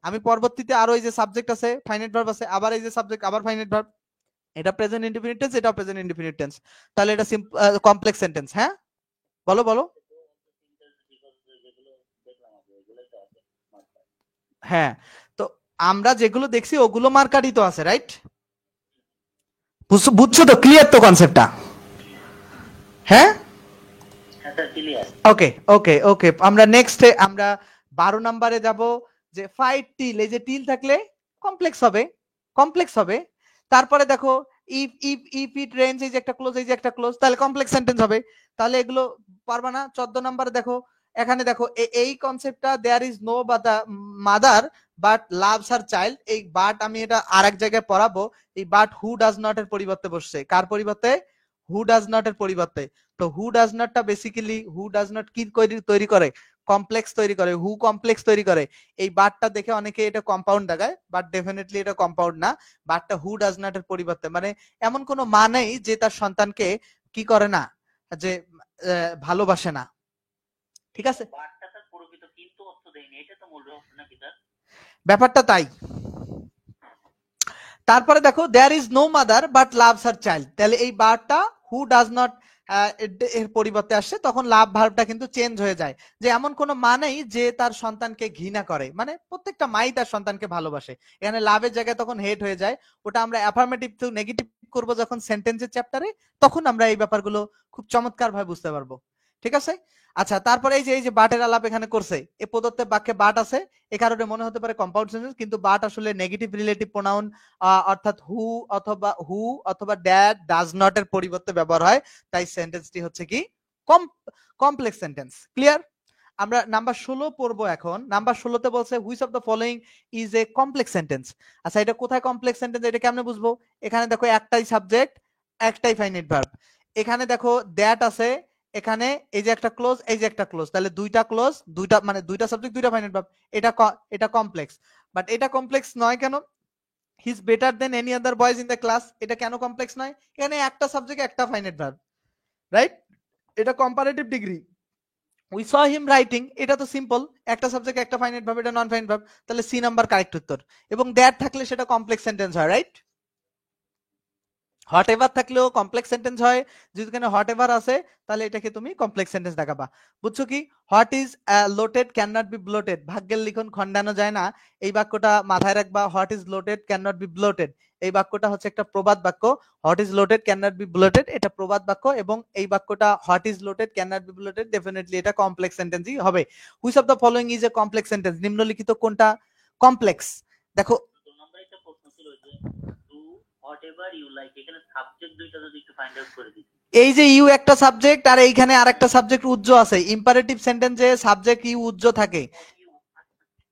আমি পরবর্তীতে আরো এই যে সাবজেক্ট আছে, ফাইনাইট ভার্ব আছে, আবার এই যে সাবজেক্ট আবার ফাইনাইট ভার্ব, এটা প্রেজেন্ট ইনডিফিনিট টেন্স, এটা প্রেজেন্ট ইনডিফিনিট টেন্স, তাহলে এটা কমপ্লেক্স সেন্টেন্স। হ্যাঁ, বলো বলো। হ্যাঁ, তো আমরা যেগুলো দেখছি ওগুলো মার্কারই তো আছে, রাইট? বুঝছো তো, ক্লিয়ার তো কনসেপ্টটা? হ্যাঁ, ওকে ওকে ওকে, আমরা নেক্সটে আমরা 12 নম্বরে যাব, যে ফাইট টিল, এই যে টিল থাকলে কমপ্লেক্স হবে, কমপ্লেক্স হবে। তারপরে দেখো ইফ ইট রেঞ্জ, এই যে একটা ক্লোজ, এই যে একটা ক্লোজ, তাহলে কমপ্লেক্স সেন্টেন্স হবে। তাহলে এগুলো পারবা না। 14 নম্বরে দেখো, এখানে দেখো এই কনসেপ্টটা, there is no mother but loves her child, এই বাট আমি এটা আরেক জায়গায় পড়াবো, এই বাট হু ডাজ নট এর পরিবর্তে বসছে, কার পরিবর্তে, হু ডাজ নট এর পরিবর্তে। তো হু ডাজ নটটা বেসিক্যালি, হু ডাজ নট কি তৈরি করে, কমপ্লেক্স তৈরি করে, হু কমপ্লেক্স তৈরি করে। এই বারটা দেখে অনেকে এটা কম্পাউন্ড দেখায়, বাট ডেফিনেটলি এটা কম্পাউন্ড না। বারটা হু ডাজ নট এর পরিবর্তে, মানে এমন কোনো মা নেই যে তার সন্তানকে কি করে না, যে ভালোবাসে না। ঠিক আছে, ব্যাপারটা তাই। তারপরে দেখো, there is no mother but loves her child, তাহলে এই বারটা হু ডাজ নট এর পরিবর্তে আসছে, তখন লাভ ভার্বটা কিন্তু চেঞ্জ হয়ে যায়, যে এমন কোনো মা নেই যে তার সন্তানকে ঘৃণা করে, মানে প্রত্যেকটা মাই তার সন্তানকে ভালোবাসে। এখানে লাভের জায়গায় তখন হেট হয়ে যায়, ওটা আমরা অ্যাফার্মেটিভ টু নেগেটিভ করব যখন সেন্টেন্সের চ্যাপ্টারে, তখন আমরা এই ব্যাপারগুলো খুব চমৎকার ভাবে বুঝতে পারবো। ঠিক আছে? আচ্ছা, তারপরে এই যে বাটের আলাপ এখানে করছে, এই প্রদত্ত বাক্যে বাট আছে, এ কারণে মনে হতে পারে কম্পাউন্ড সেন্টেন্স, কিন্তু বাট আসলে নেগেটিভ রিলেটিভ প্রোনাউন, অর্থাৎ হু অথবা ড্যাড ডাজ নট এর পরিবর্তে ব্যবহার হয়, তাই সেন্টেন্সটি হচ্ছে কি কমপ্লেক্স সেন্টেন্স। ক্লিয়ার? আমরা নাম্বার 16 পড়বো এখন। নাম্বার 16তে বলছে which of the following is a complex sentence. আচ্ছা, এটা কোথায় কমপ্লেক্স সেন্টেন্স, এটা কেমনে বুঝবো? এখানে দেখো একটাই সাবজেক্ট, একটাই ফাইনাইট ভার্ব, এখানে দেখো দ্যাট আছে, এখানে এই যে একটা ক্লোজ, এই যে একটা ক্লোজ, তাহলে দুইটা ক্লোজ, দুইটা মানে দুইটা সাবজেক্ট, দুইটা ফাইনাইট ভার্ব, এটা কমপ্লেক্স। বাট এটা কমপ্লেক্স নয় কেন? He is better than any other boys in the class, এটা কেন কমপ্লেক্স নয়? এখানে একটা সাবজেক্ট, একটা ফাইনাইট ভার্ব, রাইট? এটা comparative degree. We saw him writing, এটা তো সিম্পল, একটা সাবজেক্ট, একটা ফাইনাইট ভার্ব, এটা নন ফাইনাইট ভার্ব, তাহলে সি নাম্বার কারেক্ট উত্তর। এবং দ্যাট থাকলে সেটা কমপ্লেক্স সেন্টেন্স হয়, রাইট? হট এভার থাকলেও কমপ্লেক্স সেন্টেন্স হয়, যদি এখানে হট এভার আছে তাহলে এটাকে তুমি কমপ্লেক্স সেন্টেন্স দেখাবা। বুঝছো কি? What is lotted can not be blotted, ভাগ্যের লিখন খণ্ডানো যায় না, এই বাক্যটা মাথায় রাখবা। What is lotted can not be blotted, এই বাক্যটা হচ্ছে একটা প্রবাদ বাক্য। What is lotted can not be blotted, এটা প্রবাদ বাক্য, এবং এই বাক্যটা what is lotted can not be blotted, definitely এটা কমপ্লেক্স সেন্টেন্সই হবে। Which of the following is a complex sentence, নিম্নলিখিত কোনটা কমপ্লেক্স? দেখো, এই যে ইউ একটা সাবজেক্ট আর এইখানে আরেকটা সাবজেক্ট উজ্জ আছে, ইম্পারেটিভ সেন্টেন্সে সাবজেক্ট ইউ উজ্জ থাকে,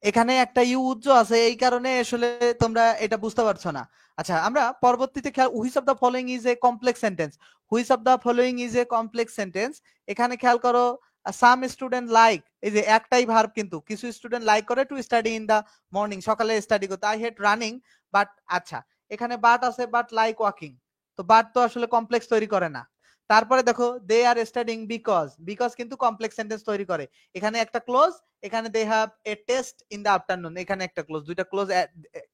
এখানে একটা ইউ উজ্জ আছে, এই কারণে আসলে তোমরা এটা বুঝতে পারছো না। আচ্ছা, আমরা পরবর্তীতে খেয়াল, which of the following is a complex sentence, which of the following is a complex sentence, এখানে খেয়াল করো, সাম স্টুডেন্ট লাইক, এই যে একটাই ভার্ব, কিন্তু কিছু স্টুডেন্ট লাইক করে to study in the morning, সকালে স্টাডি করতে, আই হেট রানিং বাট, আচ্ছা এখানে বাট আছে, বাট লাইক ওয়াকিং, তো বাট তো আসলে কমপ্লেক্স তৈরি করে না। তারপরে দেখো, they are studying because, because কিন্তু কমপ্লেক্স সেন্টেন্স তৈরি করে, এখানে একটা ক্লোজ, এখানে they have a test in the afternoon, এখানে একটা ক্লোজ, দুইটা ক্লোজ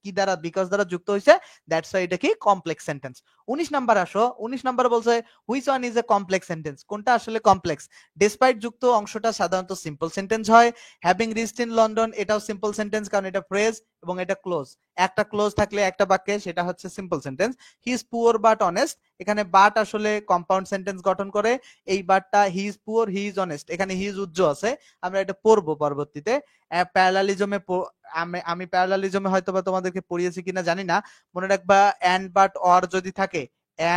কি দ্বারা, বিকজ দ্বারা যুক্ত হয়েছে, দ্যাটস ওয়াই এটা কি কমপ্লেক্স সেন্টেন্স। 19 নাম্বার আসো, 19 নাম্বারে বলছে which one is a complex sentence, কোনটা আসলে কমপ্লেক্স। ডিসপাইট যুক্ত অংশটা সাধারণত সিম্পল সেন্টেন্স হয়। হ্যাভিং রিচড ইন লন্ডন, এটাও সিম্পল সেন্টেন্স, কারণ এটা ফ্রেজ এবং এটা ক্লোজ। একটা ক্লোজ থাকলে একটা বাক্যে, সেটা হচ্ছে simple sentence. He is poor but honest, এখানে বাট আসলে কম্পাউন্ড সেন্টেন্স গঠন করে। এই বাটটা he is poor, he is honest, এখানে হি ইজ উজ্জ্ব আছে, আমরা এটা পড়বো পরবর্তীতে। প্যারালালিজমে আমি প্যারালালিজমে হয়তো বা তোমাদেরকে পড়িয়েছি কিনা জানি না, মনে রাখবা এন্ড বাট অর যদি থাকে,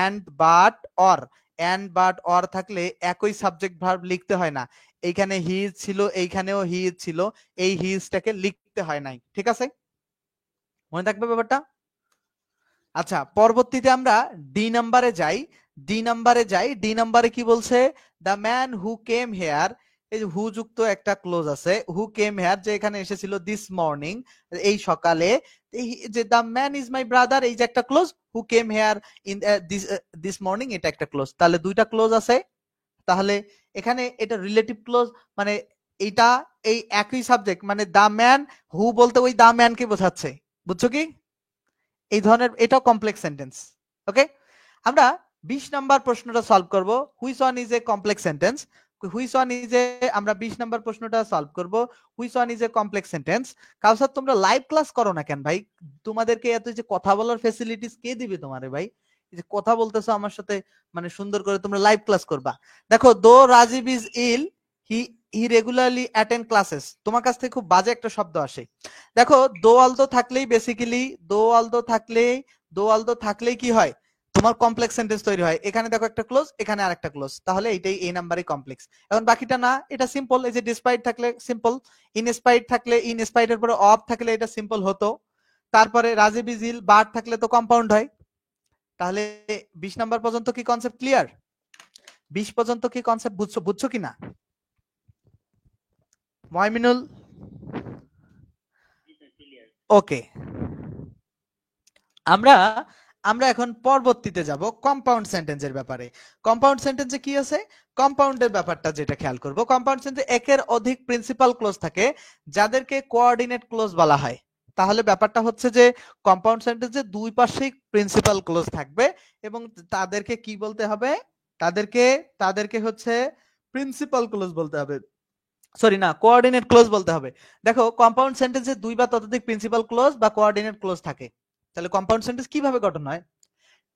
and but or, and but or থাকলে একই সাবজেক্ট ভার্ব লিখতে হয় না। এইখানে হি ইজ ছিল, এইখানেও হি ইজ ছিল, এই হি ইজটাকে লিখতে হয় নাই, ঠিক আছে, মনে থাকবে ব্যাপারটা। আচ্ছা, পরবর্তীতে আমরা ডি নাম্বারে যাই। ডি নাম্বারে কি বলছে, the man who came here, এই যে হু যুক্ত একটা ক্লোজ আছে, হু কেম হেয়ার, যে এখানে এসেছিল দিস মর্নিং, এই সকালে, এই যে the man is my brother, এই যে একটা close, who came here in this morning, এটা একটা ক্লোজ, তাহলে দুইটা ক্লোজ আছে। তাহলে এখানে এটা রিলেটিভ ক্লোজ, মানে এটা এই একই সাবজেক্ট, মানে দ্য ম্যান, হু বলতে ওই দ্য ম্যানকে বোঝাচ্ছে, বুঝছো কি, এই ধরনের, এটাও কমপ্লেক্স সেন্টেন্স। ওকে, আমরা 20 নাম্বার প্রশ্নটা সলভ করব, which one is a complex sentence. Which one is a, আমরা 20 নাম্বার প্রশ্নটা সলভ করব, which one is a complex sentence. Kawsar তোমরা লাইভ ক্লাস করো না কেন ভাই, তোমাদেরকে এত যে কথা বলার ফ্যাসিলিটিস কে দিবে তোমারে ভাই, এই যে কথা বলতেছো আমার সাথে, মানে সুন্দর করে তোমরা লাইভ ক্লাস করবা। দেখো, though Rajiv is ill, he he regularly attend classes, তোমার কাছ থেকে খুব বাজে একটা শব্দ আসে। দেখো, দো অলদো থাকলেই বেসিক্যালি, দো অলদো থাকলেই কি হয়, তোমার কমপ্লেক্স সেন্টেন্স তৈরি হয়। এখানে দেখো একটা ক্লোজ, এখানে আরেকটা ক্লোজ, তাহলে এটাই এই নাম্বারই কমপ্লেক্স। এখন বাকিটা না, এটা সিম্পল, এই যে ডিসপাইট থাকলে সিম্পল, ইনস্পাইট থাকলে, ইনস্পাইট এর পরে অফ থাকলে এটা সিম্পল হতো, তারপরে রাজীব ইজ ইল, বার থাকলে তো কম্পাউন্ড হয়। তাহলে 20 নাম্বার পর্যন্ত কি কনসেপ্ট ক্লিয়ার? 20 পর্যন্ত কি কনসেপ্ট বুঝছো কিনা ময়মিনুল? ওকে, আমরা আমরা এখন পরবর্তীতে যাব কম্পাউন্ড সেন্টেন্সের ব্যাপারে। কম্পাউন্ড সেন্টেন্সে কি আছে, কম্পাউন্ডের ব্যাপারটা যেটা খেয়াল করব, কম্পাউন্ড সেন্টেন্সে একের অধিক প্রিন্সিপাল ক্লোজ থাকে, যাদেরকে কোঅর্ডিনেট ক্লোজ বলা হয়। তাহলে ব্যাপারটা হচ্ছে যে কম্পাউন্ড সেন্টেন্সে দুই পাশেই প্রিন্সিপাল ক্লোজ থাকবে, এবং তাদেরকে কি বলতে হবে, তাদেরকে তাদেরকে হচ্ছে প্রিন্সিপাল ক্লোজ বলতে হবে, সরি না, কোঅর্ডিনেট ক্লোজ বলতে হবে। দেখো, কম্পাউন্ড সেন্টেন্সে দুই বা ততোধিক প্রিন্সিপাল ক্লোজ বা কোঅর্ডিনেট ক্লোজ থাকে। তাহলে কম্পাউন্ড সেন্টেন্স কিভাবে গঠন হয়,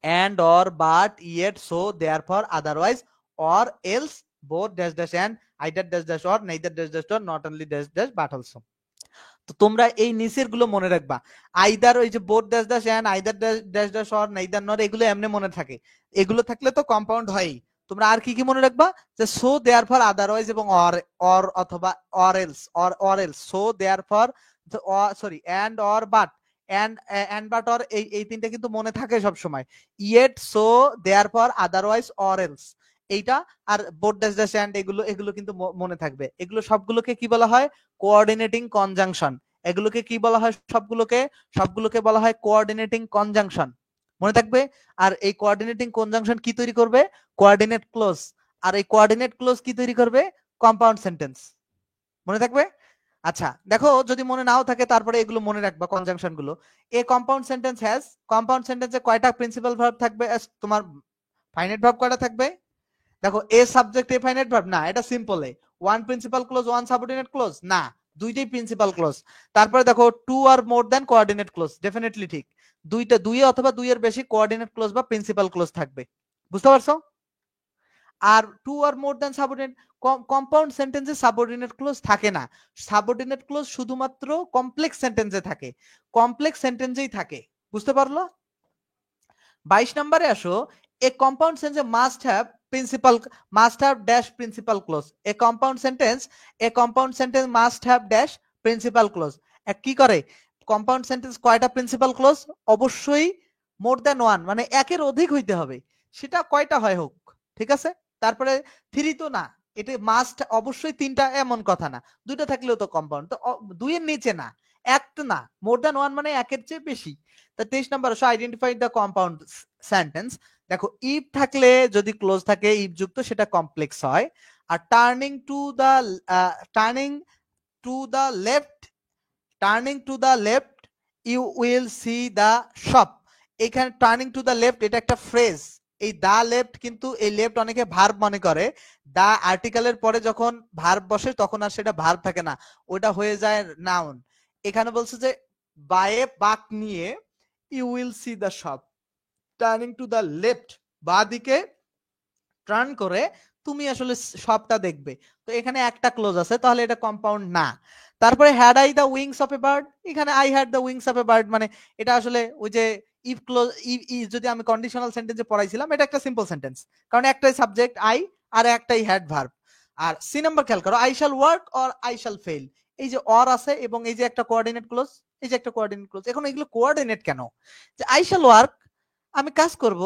and or but yet so therefore otherwise or else both dash dash and either dash dash or neither dash dash or not only dash dash but also। তো তোমরা এই নিচের গুলো মনে রাখবা, আইদার, ওই যে both dash dash and, either dash dash or, neither nor, এগুলো এমনি মনে থাকে, এগুলো থাকলে তো কম্পাউন্ড হয়ই। তোমরা আর কি কি মনে রাখবা, যে সো দেয়ার ফর, আদারওয়াইজ এবং অর, অর অথবা or else, or else, so therefore, sorry and or but, and but or, এই তিনটা কিন্তু মনে থাকে সব সময়। Yet, so, therefore, otherwise, or else, এইটা, আর বোথ ড্যাশ ড্যাশ এন্ড, এগুলো এগুলো কিন্তু মনে থাকবে। এগুলো সবগুলোকে কি বলা হয়, কোঅর্ডিনেটিং কনজাংশন। এগুলোকে কি বলা হয়, সবগুলোকে বলা হয় কোঅর্ডিনেটিং কনজাংশন, মনে থাকবে। আর এই কোঅর্ডিনেটিং কনজাংশন কি তৈরি করবে, কোঅর্ডিনেট ক্লোজ। আর এই কোঅর্ডিনেট ক্লোজ কি তৈরি করবে, কম্পাউন্ড সেন্টেন্স, মনে থাকবে। আচ্ছা, দেখো, যদি মনে নাও থাকে তারপরে এগুলো মনে রাখবা কনজাংশন গুলো। এ কম্পাউন্ড সেন্টেন্স হ্যাজ, কম্পাউন্ড সেন্টেন্সে কয়টা প্রিন্সিপাল ভার্ব থাকবে, তোমার ফাইনাইট ভার্ব কয়টা থাকবে। দেখো, a subject a finite verb না, এটা simple, a one principal clause one subordinate clause না, দুইটাই প্রিন্সিপাল ক্লোজ। তারপরে দেখো, two or more than coordinate clause, definitely ঠিক, দুই অথবা দুইয়ের বেশি কোঅর্ডিনেট ক্লোজ বা প্রিন্সিপাল ক্লোজ থাকবে, বুঝতে পারছো। আর two or more than subordinate, compound সেন্টেন্সে সাবঅর্ডিনেট ক্লোজ থাকে না, সাবঅর্ডিনেট ক্লোজ শুধুমাত্র কমপ্লেক্স সেন্টেন্সে থাকে, কমপ্লেক্স সেন্টেন্সেই থাকে, বুঝতে পারলো। 22 নম্বরে আসো, এ compound sentence must have dash principal clause. A compound sentence must have dash principal clause. কি করে, কম্পাউন্ড সেন্টেন্স কয়টা প্রিন্সিপাল ক্লোজ, অবশ্যই মোর দ্যান ওয়ান, মানে একের অধিক হইতে হবে, সেটা কয়টা হয় হোক, ঠিক আছে। তারপরে থ্রি তো না, এটা মাস্ট অবশ্যই তিনটা এমন কথা না, দুইটা থাকলেও তো কম্পাউন্ড, তো দুইয়ের নিচে না, এক তো না, মোর দ্যান ওয়ান মানে একের চেয়ে বেশি। তা 23 number, identify the compound sentence. দেখো, ইফ থাকলে, যদি ক্লোজ থাকে ইফ যুক্ত, সেটা কমপ্লেক্স হয়। আর turning to the left, turning to the left you will see the shop. এখানে টার্নিং টু দ্য লেফট এটা একটা ফ্রেজ। এই দা লেফট কিন্তু এই লেফট অনেকে ভার্ব মনে করে, দা আর্টিকেলের পরে যখন ভার্ব বসে তখন আর সেটা ভার্ব থাকে না, ওটা হয়ে যায় নাউন। এখানে বলছে যে বায়ে বাক নিয়ে you will see the shop, turning to the left, বা দিকে টার্ন করে তুমি আসলে শপটা দেখবে। তো এখানে একটা ক্লোজ আছে, তাহলে এটা কম্পাউন্ড না। তারপরে had I the wings of a bird, এখানে I had the wings of a bird মানে এটা আসলে ওই যে ইফ ক্লোজ, যদি আমি কন্ডিশনাল সেন্টেন্সে পড়াইছিলাম, এটা একটা সিম্পল সেন্টেন্স, কারণ একটাই সাবজেক্ট আই আর একটাই হ্যাড ভার্ব। আর সি নাম্বার খেয়াল করো, I shall work or I shall fail, এই যে অর আছে এবং এই যে একটা কোঅর্ডিনেট ক্লোজ, এই যে একটা কোঅর্ডিনেট ক্লোজ। এখন এগুলো কোঅর্ডিনেট কেন? যে আই শ্যাল ওয়ার্ক আমি কাজ করব,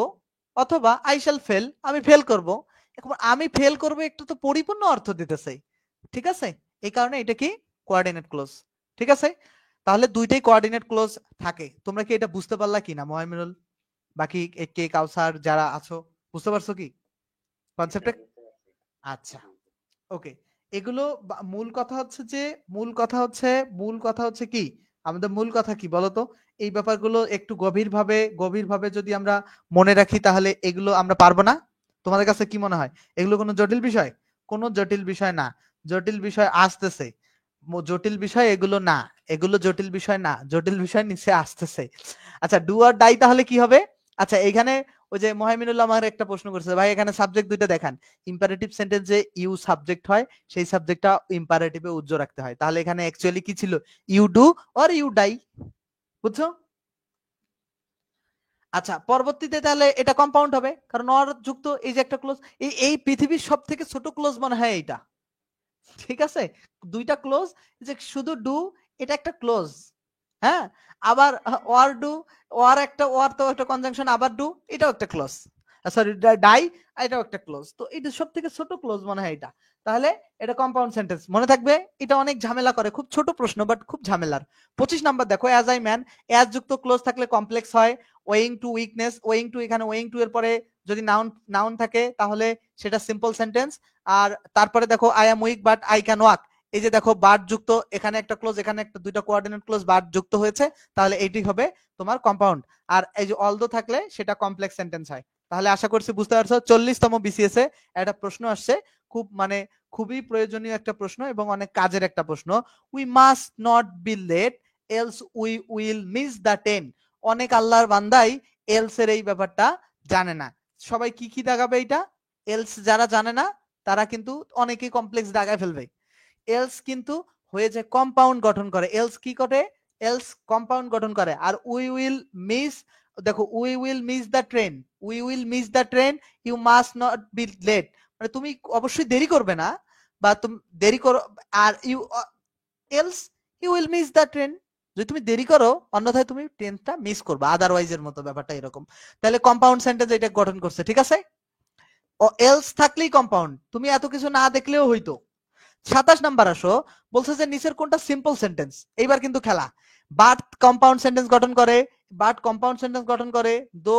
অথবা আই শ্যাল ফেল আমি ফেল করব। এখন আমি ফেল করব একটু তো পরিপূর্ণ অর্থ দিতেছে, ঠিক আছে? এই কারণে এটা কি কোঅর্ডিনেট ক্লোজ, ঠিক আছে? তাহলে দুইটাই কোঅর্ডিনেট ক্লোজ থাকে। তোমরা কি এটা বুঝতে পারলা কিনা মহামিনুল, বাকি কে কাউসার যারা আছো, বুঝতে পারছো কি কনসেপ্টে? আচ্ছা, ওকে। এগুলো মূল কথা হচ্ছে যে, মূল কথা হচ্ছে কি, আমাদের মূল কথা কি বলতো? এই ব্যাপারগুলো একটু গভীরভাবে যদি আমরা মনে রাখি, তাহলে এগুলো আমরা পারবো না। তোমাদের কাছে কি মনে হয় এগুলো কোনো জটিল বিষয়? কোনো জটিল বিষয় না। জটিল বিষয় আসতেছে, জটিল বিষয় এগুলো না, এগুলো জটিল বিষয় না, জটিল বিষয় নিচে আসতেছে। আচ্ছা, ডু আর ডাই তাহলে কি হবে? আচ্ছা, এখানে ওই যে মহামিনুল্লাহ আমার একটা প্রশ্ন করছে, ভাই এখানে সাবজেক্ট দুইটা দেখান। ইম্পারেটিভ সেন্টেন্সে ইউ সাবজেক্ট হয়, সেই সাবজেক্টটা ইম্পারেটিভে উজ্জ্ব রাখতে হয়। তাহলে এখানে অ্যাকচুয়ালি কি ছিল? You do or you die, বুঝছো? আচ্ছা, পরবর্তীতে তাহলে এটা কম্পাউন্ড হবে, কারণ অর যুক্ত এই যে একটা ক্লোজ। এই পৃথিবীর সব থেকে ছোট ক্লোজ মনে হয় এইটা, ঠিক আছে? দুইটা ক্লোজ, যে শুধু ডু এটা একটা ক্লোজ, হ্যাঁ, আবার ওয়ার ডু, ওয়ার একটা, ওয়ার তো একটা কনজাংশন, আবার ডু এটাও একটা ক্লোজ, সরি ডাই এটাও একটা ক্লোজ। তো এটা সব থেকে ছোট ক্লোজ মনে হয় এটা, তাহলে এটা কম্পাউন্ড সেন্টেন্স মনে থাকবে। এটা অনেক ঝামেলা করে, খুব ছোট প্রশ্ন বাট খুব ঝামেলার। 25 নাম্বার দেখো, অ্যাজ আই ম্যান, অ্যাজ যুক্ত ক্লোজ থাকলে কমপ্লেক্স হয়। Owing to weakness, owing to, এখানে ওয়িং টু এর পরে যদি নাউন থাকে তাহলে সেটা সিম্পল সেন্টেন্স। আর তারপরে দেখো I am weak but I can walk, এই যে দেখো বার্ড যুক্ত, এখানে একটা ক্লোজ, এখানে একটা, দুইটা কোঅর্ডিনেট ক্লোজ বার্ড যুক্ত হয়েছে, তাহলে এইটি হবে তোমার কম্পাউন্ড। আর এই যে অলদো থাকলে সেটা কমপ্লেক্স সেন্টেন্স হয়। তাহলে আশা করছি বুঝতে পারছো। 40তম বিসিএস এ একটা প্রশ্ন আসছে, খুব মানে খুবই প্রয়োজনীয় একটা প্রশ্ন এবং অনেক কাজের একটা প্রশ্ন। We must not be late else we will miss the train. অনেক আল্লাহর বান্দাই এলস এর এই ব্যাপারটা জানে না। সবাই কি কি দাগাবে এটা? এলস যারা জানে না তারা কিন্তু অনেকেই কমপ্লেক্স দাগায় ফেলবে। এলস কিন্তু হয়ে যায় কম্পাউন্ড গঠন করে। এলস কি করে? এলস কম্পাউন্ড গঠন করে। আর উই উইল মিস, দেখো we will miss the train, we will miss the train, you must not be late, মানে তুমি অবশ্যই দেরি করবে না, বা তুমি দেরি করো, আর you else you will miss the train, যদি তুমি দেরি করো অন্যথায় তুমি ট্রেনটা মিস করবে, আদারওয়াইজ এর মতো ব্যাপারটা এরকম। তাহলে কম্পাউন্ড সেন্টেন্স এটা গঠন করছে, ঠিক আছে? ও এলস থাকলেই কম্পাউন্ড, তুমি এত কিছু না দেখলেও হইতো। 27 নাম্বার আসো, বলছে যে নিচের কোনটা সিম্পল সেন্টেন্স। এইবার কিন্তু খেলা। বাট কম্পাউন্ড সেন্টেন্স গঠন করে, বাট কম্পাউন্ড সেন্টেন্স গঠন করে, দো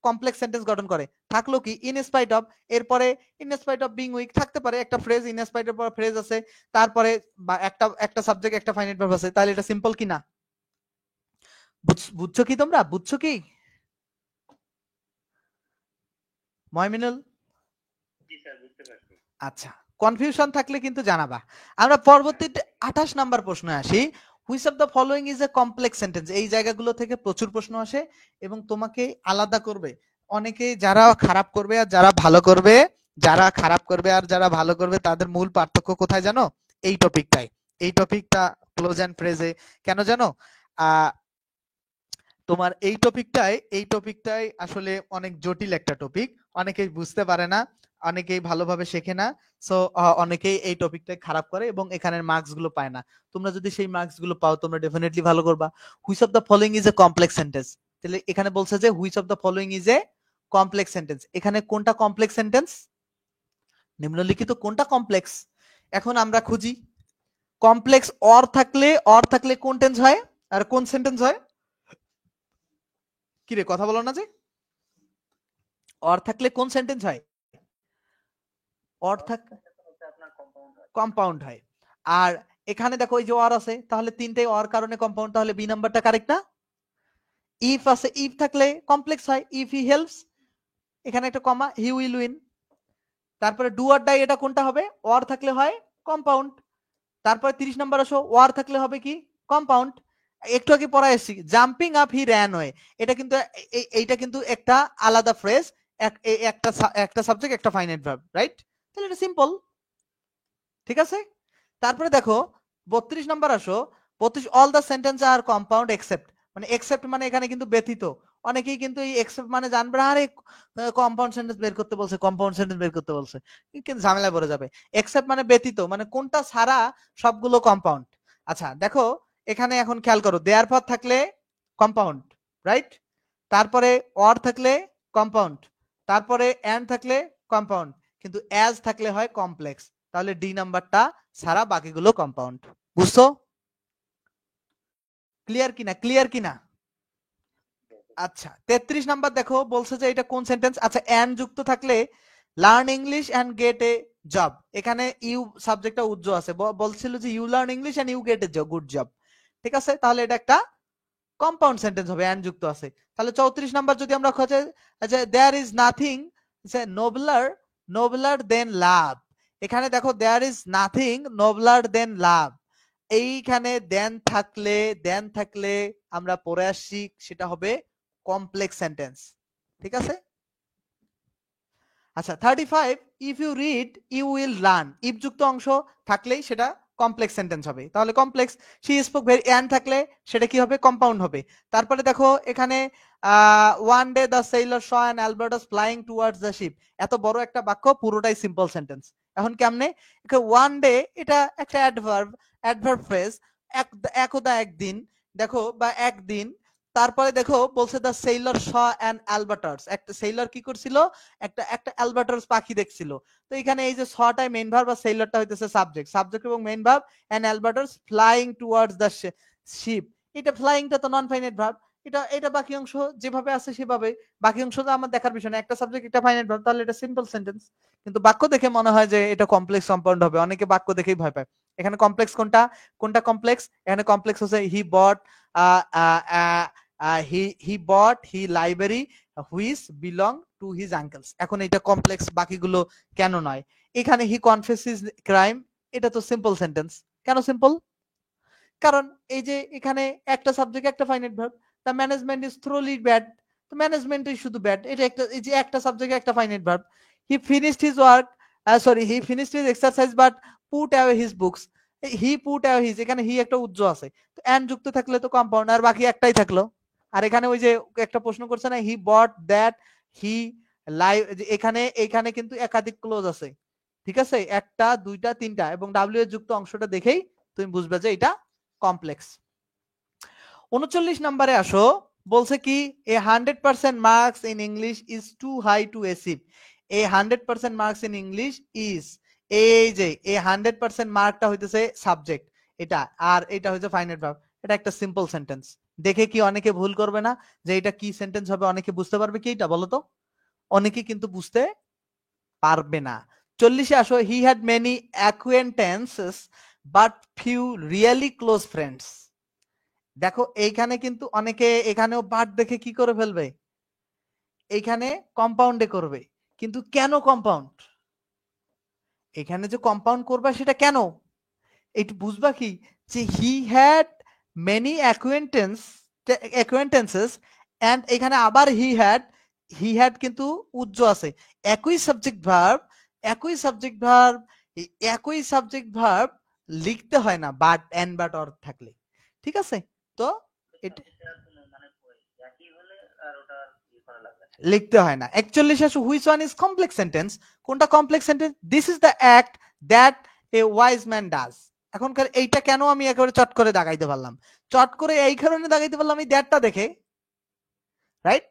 কমপ্লেক্স সেন্টেন্স গঠন করে। থাকলো কি? ইন স্পাইট অফ, এরপরে in spite of being weak থাকতে পারে একটা phrase, in spite of phrase আছে, তারপরে বা একটা একটা সাবজেক্ট একটা ফাইনাইট ভার্ব আছে, তাহলে এটা সিম্পল কি না? বুঝছো কি? তোমরা বুঝছো কি ময়মিনুল? আচ্ছা, কনফিউশন থাকলে কিন্তু জানাবা। আমরা পরবর্তীতে 28 নাম্বার প্রশ্নে আসি। Which of the following is a complex sentence. এই জায়গাগুলো থেকে প্রচুর প্রশ্ন আসে এবং তোমাকে আলাদা করবে। অনেকে যারা খারাপ করবে আর যারা ভালো করবে, যারা খারাপ করবে আর যারা ভালো করবে তাদের মূল পার্থক্য কোথায় জানো? এই টপিকটাই। এই টপিকটা ক্লোজ এন্ড ফ্রেজে কেন জানো? তোমার এই টপিকটাই আসলে অনেক জটিল একটা টপিক, অনেকেই বুঝতে পারে না, অনেকেই ভালোভাবে শেখে না। সো অনেকেই এই টপিকটাই খারাপ করে এবং এখানের মার্কস গুলো পায় না। তোমরা যদি সেই মার্কস গুলো পাও তোমরা ডেফিনেটলি ভালো করবা। Which of the following is a complex sentence, তাহলে এখানে বলছে যে which of the following is a complex sentence. এখানে কোনটা কমপ্লেক্স সেন্টেন্স? নিম্নলিখিত কোনটা কমপ্লেক্স? এখন আমরা খুঁজি। কমপ্লেক্স অর থাকলে কোন টেন্স হয় আর কোন সেন্টেন্স হয়? কি রে, কথা বলো না যে? অর থাকলে কোন সেন্টেন্স হয়? অর থাক কম্পাউন্ড হয়। আর এখানে দেখো এই যে অর আছে, তাহলে তিনটে অর কারণে কম্পাউন্ড, তাহলে বি নাম্বারটা কারেক্ট না? ইফ আছে, ইফ থাকলে কমপ্লেক্স হয়, ইফ হি হেল্পস, এখানে একটা কমা, হি উইল উইন। তারপরে ডু অর ডাই, এটা কোনটা হবে? অর থাকলে হয় কম্পাউন্ড। তারপরে 30 নাম্বার আসো, ওয়ার থাকলে হবে কি? কম্পাউন্ড। একটু আগে পড়া এসেছি, jumping up he ran way, এটা কিন্তু এইটা কিন্তু একটা আলাদা ফ্রেজ, একটা একটা সাবজেক্ট একটা ফাইনাইট ভার্ব, রাইট? তাহলে এটা সিম্পল, ঠিক আছে। তারপরে দেখো 32 নাম্বার আসো, 32, অল দ্য সেন্টেন্স আর কম্পাউন্ড এক্সেপ্ট, মানে এক্সেপ্ট মানে এখানে কিন্তু ব্যতীত। অনেকেই কিন্তু এই এক্সেপ্ট মানে জানবে না, আরে কম্পাউন্ড সেন্টেন্স বের করতে বলছে, কম্পাউন্ড সেন্টেন্স বের করতে বলছে, কিন্তু ঝামেলায় পড়ে যাবে। এক্সেপ্ট মানে ব্যতীত, মানে কোনটা ছাড়া সবগুলো কম্পাউন্ড। আচ্ছা দেখো এখানে এখন খেয়াল করো, দেয়ার পর থাকলে কম্পাউন্ড, রাইট? তারপরে অর থাকলে কম্পাউন্ড, তারপরে এন্ড থাকলে কম্পাউন্ড, কিন্তু অ্যাজ থাকলে হয় কমপ্লেক্স। তাহলে ডি নাম্বারটা ছাড়া বাকিগুলো কম্পাউন্ড। বুঝছো? ক্লিয়ার কিনা? ক্লিয়ার কিনা? আচ্ছা 33 নাম্বার দেখো, বলছে যে এটা কোন সেন্টেন্স? আচ্ছা এন্ড যুক্ত থাকলে learn English and get a job, এখানে ইউ সাবজেক্টটা উজ্জ আছে, বলছিল যে you learn English and you get a good job, ঠিক আছে, তাহলে এটা একটা কম্পাউন্ড সেন্টেন্স হবে, এন্ড যুক্ত আছে। তাহলে 34 নাম্বার যদি আমরা খোঁজে, আচ্ছা দেয়ার ইজ নাথিং নোবলার নোবলার দেন লাভ, এখানে দেখো দেয়ার ইজ নাথিং নোবলার দেন লাভ, এইখানে দেন থাকলে আমরা পড়ে আসছি, সেটা হবে কমপ্লেক্স সেন্টেন্স, ঠিক আছে। আচ্ছা 35, if you read you will learn, if যুক্ত অংশ থাকলেই সেটা কমপ্লেক্স সেন্টেন্স হবে, তাহলে complex. She spoke very, and থাকলে সেটা কি হবে? কম্পাউন্ড হবে। তারপরে দেখো এখানে one day the sailor saw an albatross flying towards the ship, এত বড় একটা বাক্য, পুরোটাই সিম্পল সেন্টেন্স। এখন কেমনে? ওয়ান ডে এটা একটা অ্যাডভার্ব, অ্যাডভার্ব ফ্রেজ, একদা একদিন, দেখো বা একদিন। তারপরে দেখো বলছে দ্য সেইলর শ অ্যান অ্যালবার্টাস, একটা সেইলর কি করছিল? একটা একটা অ্যালবার্টাস পাখি দেখছিল। তো এখানে এই যে ছটাই মেইন ভার্ব আর সেইলরটা হইতেছে সাবজেক্ট, সাবজেক্ট এবং main verb, and albatross flying towards the ship, এটা ফ্লাইংটা তো নন ফাইনাইট ভার্ব, এটা এটা বাকি অংশ যেভাবে আছে সেভাবে, বাকি অংশ তো আমার দেখার বিষয় না, একটা সাবজেক্ট একটা ফাইনাইট ভার্ব, তাহলে এটা সিম্পল সেন্টেন্স। কিন্তু বাক্য দেখে মনে হয় যে এটা কমপ্লেক্স কম্পাউন্ড হবে, অনেকে বাক্য দেখেই ভয় পায়। এখানে কমপ্লেক্স কোনটা? কোনটা কমপ্লেক্স? এখানে কমপ্লেক্স হচ্ছে he bought he bought he library which belong to his uncle's, এখন এটা কমপ্লেক্স, বাকিগুলো কেন নয়? এখানে হি কনফেসিস ক্রাইম, এটা তো সিম্পল সেন্টেন্স। কেন সিম্পল? কারণ এই যে এখানে একটা সাবজেক্ট একটা finite verb, the management is thoroughly bad, তো ম্যানেজমেন্টই শুধু ব্যাড, এটা একটা, এই যে একটা সাবজেক্ট একটা finite verb. He finished his work, sorry he finished his exercise but put away his books, he put away his, এখানে হি একটা উজ্জ আছে, তো এন্ড যুক্ত থাকলে তো কম্পাউন্ড, আর বাকি একটাই থাকলো। আর এখানে ওই যে একটা প্রশ্ন করছে না, হি বট দ্যাট, হি লাইভ, এখানে এখানে কিন্তু একাধিক ক্লোজ আছে, ঠিক আছে, একটা দুইটা তিনটা, এবং ডাব্লিউ এর যুক্ত অংশটা দেখেই তুমি বুঝবে যে এটা কমপ্লেক্স। 39 নম্বরে আসো, বলছে কি a 100% marks in English is too high to achieve, a 100% marks in English is, এই যে এ 100% মার্কটা হইতেছে সাবজেক্ট এটা, আর এটা হইছে ফাইনাইট ভার্ব, এটা একটা সিম্পল সেন্টেন্স। দেখে কি অনেকে ভুল করবে না যে এটা কি সেন্টেন্স হবে? অনেকে বুঝতে পারবে কি এটা? বলো তো। অনেকে কিন্তু বুঝতে পারবে না। 40-এ আসো, he had many acquaintances but few really close friends, দেখো এইখানে কিন্তু অনেকে এখানেও বাট দেখে কি করে ফেলবে? এইখানে কম্পাউন্ডে করবে, কিন্তু কেন কম্পাউন্ড? এখানে যে কম্পাউন্ড করবা সেটা কেন? একটু বুঝবা কি, যে হি হ্যাড মেনি অ্যাকুয়েন্টেন্সেস এন্ড এখানে আবার হি হ্যাড কিন্তু উজ্জ আছে, একই সাবজেক্ট ভার্ব, একই সাবজেক্ট ভার্ব, একই সাবজেক্ট ভার্ব লিখতে হয় না বাট এন্ড বাট অর থাকলে, ঠিক আছে। তো এটা লিখতে হয় না। 41 আসো, which one is complex sentence, কোনটা complex sentence? This is the act that a wise man does, এখনকার এইটা কেন আমি একেবারে চট করে দাগাইতে পারলাম? চট করে এই কারণে দাগাইতে পারলাম এই দ্যাটটা দেখে, রাইট?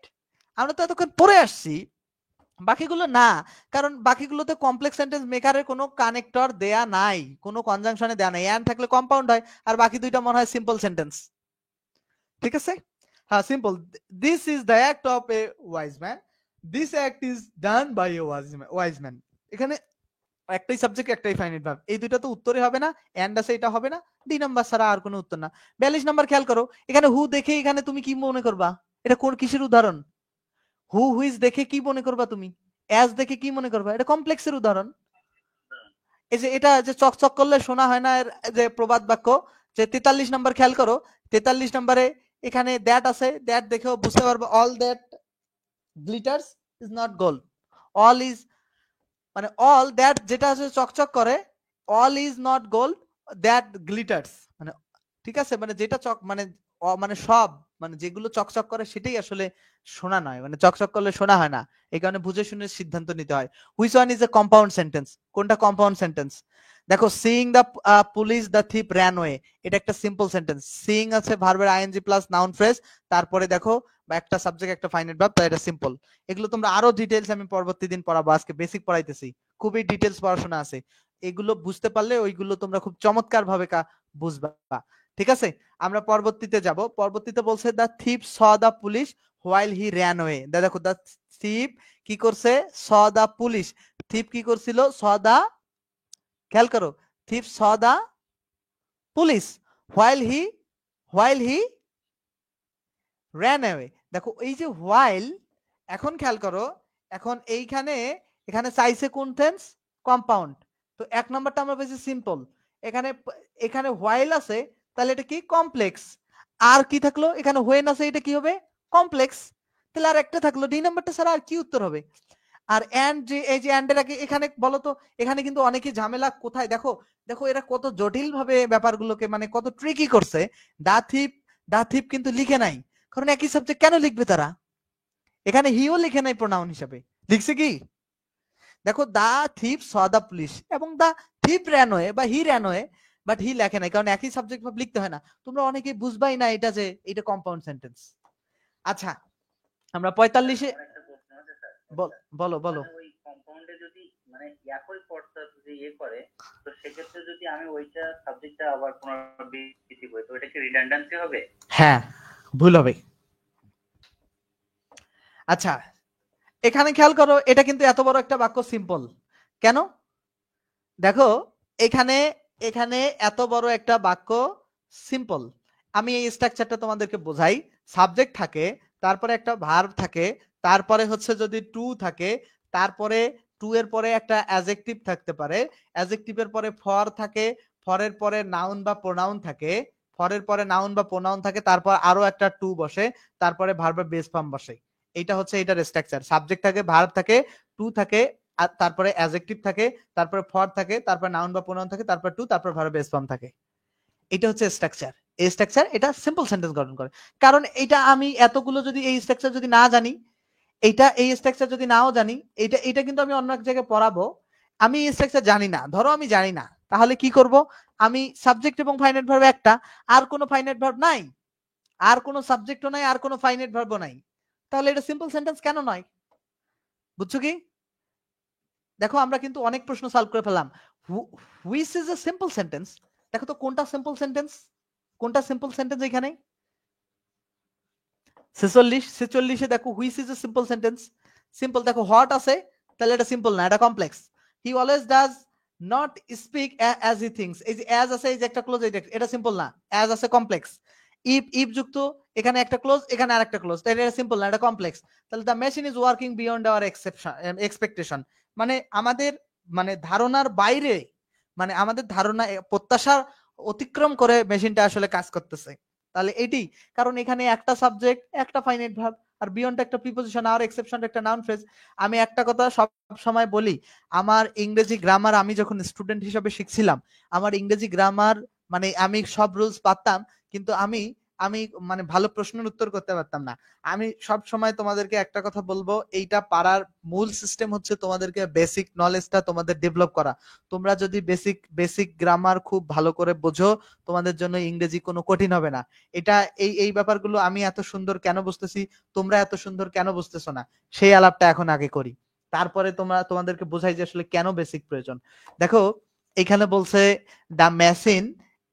আমরা তো এতক্ষণ পড়ে আসছি, বাকিগুলো না, কারণ বাকিগুলোতে কমপ্লেক্স সেন্টেন্স মেকারের কোনো কানেক্টর দেয়া নাই, কোনো কনজাংশনে দেয়া নাই, এন্ড থাকলে কম্পাউন্ড হয়, আর বাকি দুইটা মনে হয় সিম্পল সেন্টেন্স, ঠিক আছে। হ্যাঁ simple, this is the act of a wise man, this act is done by a wise man, এখানে একটাই সাবজেক্ট একটাই ফাইনাইট ভার্ব, এই দুইটা তো উত্তরই হবে না, এন্ড আছে এটা হবে না, ডি নাম্বার ছাড়া আর কোনো উত্তর না। 42 নাম্বার খেয়াল করো, এখানে হু দেখে এখানে তুমি কি মনে করবা? এটা কোন কিসের উদাহরণ? হু হুইজ দেখে কি মনে করবা তুমি? অ্যাজ দেখে কি মনে করবা? এটা কমপ্লেক্সের উদাহরণ। এই যে এটা যে চকচক করলে শোনা হয় না, এর যে প্রবাদ বাক্য, যে 43 নাম্বার খেয়াল করো, 43 নাম্বারে এখানে দ্যাট আছে, দ্যাট দেখেও বুঝতে পারবো all that glitters is not gold. All is মানে অল দ্যাট যেটা আছে চকচক করে, all is not gold that glitters, মানে ঠিক আছে, মানে যেটা চক মানে মানে সব মানে যেগুলো চকচক করে সেটাই আসলে শোনা নয়, মানে চকচক করলে শোনা হয় না, এই কারণে বুঝে শুনে সিদ্ধান্ত নিতে হয়। Which one is A compound sentence? কোনটা কম্পাউন্ড সেন্টেন্স? দেখো, seeing the police the thief ran way, এটা একটা সিম্পল সেন্টেন্স। সিইং আছে ভার্বের আইএনজি প্লাস নাউন ফ্রেজ, তারপরে দেখো বা একটা সাবজেক্ট একটা ফাইনাইট ভার্ব, তাই এটা সিম্পল। এগুলো তোমরা আরো ডিটেইলস আমি পরবর্তী দিন পড়াবো, আজকে বেসিক পড়াইতেছি, খুবই ডিটেইলস পড়াশোনা আছে। এগুলো বুঝতে পারলে ওইগুলো তোমরা খুব চমৎকার ভাবে বুঝবা। ঠিক আছে, আমরা পরবর্তীতে যাব। পরবর্তীতে বলছে the thief saw the police while he ran way. দেখো, দ্য থিপ কি করছে? Saw the police. থিপ কি করছিল? স দ্য, খেয়াল করো, থিপ saw the police while he ran away. দেখো এই যে হোয়াইল, এখন খেয়াল করো, এখন এইখানে এখানে চাইছে কোন টেন্স? কম্পাউন্ড। তো এক নাম্বারটা আমরা পেয়েছি সিম্পল, এখানে এখানে হোয়াইল আছে, তাহলে এটা কি? কমপ্লেক্স। আর কি থাকলো? এখানে হোয়েন আছে, এটা কি হবে? কমপ্লেক্স। তাহলে আর একটা থাকলো, ডি নাম্বারটা ছাড়া আর কি উত্তর হবে? আর এন্ড, যে এই যে এন্ডের আগে এখানে বলো তো, এখানে কিন্তু অনেকে ঝামেলা কোথায়, দেখো দেখো এরা কত জটিল ভাবে ব্যাপারগুলোকে মানে কত ট্রিকি করছে। দা থিপ কিন্তু লিখে নাই, কারণ একই সাবজেক্ট কেন লিখবে তারা? এখানে হিও লিখে নাই প্রোনাউন হিসাবে, লিখছে কি? দেখো, দা থিপ স দা পুলিশ এবং দা থিপ র্যানওয়ে বা হি র্যানওয়ে, বাট হি লেখে নাই, কারণ একই সাবজেক্ট ভাব লিখতে হয় না। তোমরা অনেকেই বুঝবাই না এটা যে এটা কম্পাউন্ড সেন্টেন্স। আচ্ছা, আমরা 45-এ বলো বলো। ওই কম্পাউন্ডে যদি মানে একই পড়তা যদি করে, তো সেক্ষেত্রে যদি আমি ওইটা সাবজেক্টটা আবার পুনরাবৃত্তি করি, তো এটা কি রিডান্ডেন্সি হবে? হ্যাঁ, ভুল হবে। আচ্ছা, এখানে খেয়াল করো, এটা কিন্তু এত বড় একটা বাক্য সিম্পল কেন? দেখো, এখানে এখানে এত বড় একটা বাক্য সিম্পল, আমি এই স্ট্রাকচারটা তোমাদেরকে বোঝাই। সাবজেক্ট থাকে, তারপরে একটা ভার্ব থাকে, তারপরে হচ্ছে যদি টু থাকে, তারপরে টু এর পরে একটা অ্যাডজেক্টিভ থাকতে পারে, অ্যাডজেক্টিভের পরে ফর থাকে, ফরের পরে নাউন বা প্রোনাউন থাকে, ফরের পরে নাউন বা প্রোনাউন থাকে, তারপর আরো একটা টু বসে, তারপরে ভার্বের বেস ফর্ম বসে। এইটা হচ্ছে এটার স্ট্রাকচার। সাবজেক্ট থাকে, ভার্ব থাকে, টু থাকে, আর তারপরে অ্যাডজেক্টিভ থাকে, তারপরে ফর থাকে, তারপর নাউন বা প্রোনাউন থাকে, তারপর টু, তারপর ভার্ব বেস ফর্ম থাকে। এটা হচ্ছে স্ট্রাকচার। এই স্ট্রাকচার এটা সিম্পল সেন্টেন্স গঠন করে। কারণ এটা আমি এতগুলো যদি এই স্ট্রাকচার যদি না জানি, এইটা এই স্ট্রাকচার যদি নাও জানি, এটা এটা কিন্তু আমি অন্য এক জায়গায় পড়াবো, আমি এই স্ট্রাকচার জানি না, ধরো আমি জানি না, তাহলে কি করব? আমি সাবজেক্ট এবং ফাইনাইট ভার্ব একটা, আর কোনো ফাইনাইট ভার্ব নাই, আর কোনো সাবজেক্টও নাই, আর কোনো ফাইনাইট ভার্বও নাই, তাহলে এটা সিম্পল সেন্টেন্স কেন নয়? বুঝছো কি? দেখো, আমরা কিন্তু অনেক প্রশ্ন সলভ করে ফেললাম। Which is a simple sentence? দেখো তো কোনটা সিম্পল সেন্টেন্স, কোনটা সিম্পল সেন্টেন্স এখানে? 46 দেখো, which is a simple sentence. Simple, দেখো হট আছে, তাহলে এটা সিম্পল না, এটা complex. He always does not speak as he thinks, এই যে অ্যাজ আছে, এই যে একটা ক্লোজ, এটা সিম্পল না, অ্যাজ আছে কমপ্লেক্স। ইফ যুক্ত, এখানে একটা ক্লোজ, এখানে আরেকটা ক্লোজ, তাহলে এটা সিম্পল না, এটা কমপ্লেক্স। তাহলে the machine is working beyond our expectation, মানে আমাদের মানে ধারণার বাইরে, মানে আমাদের ধারণা প্রত্যাশার অতিক্রম করে মেশিনটা আসলে কাজ করতেছে। তাহলে এটি, কারণ এখানে একটা সাবজেক্ট, একটা ফাইনাইট ভার্ব, আর বিয়ন্ড একটা প্রিপজিশন, আর এক্সেপশন একটা নাউন ফ্রেজ। আমি একটা কথা সব সময় বলি, আমার ইংরেজি গ্রামার আমি যখন স্টুডেন্ট হিসেবে শিখছিলাম, আমার ইংরেজি গ্রামার মানে আমি সব রুলস পারতাম, কিন্তু আমি আমি মানে ভালো প্রশ্নের উত্তর করতে পারতাম না। আমি সব সময় তোমাদেরকে একটা কথা বলবো, এইটা পারার মূল সিস্টেম হচ্ছে তোমাদেরকে বেসিক নলেজটা তোমাদের ডেভেলপ করা। তোমরা যদি বেসিক বেসিক গ্রামার খুব ভালো করে বোঝো, তোমাদের জন্য ইংরেজি কোনো কঠিন হবে না। এটা এই এই ব্যাপারগুলো আমি এত সুন্দর কেন বুঝতেছি, তোমরা এত সুন্দর কেন বুঝতেছো না, সেই আলাপটা এখন আগে করি, তারপরে তোমাদেরকে বোঝাই যে আসলে কেন বেসিক প্রয়োজন। দেখো, এখানে বলছে দা মেশিন,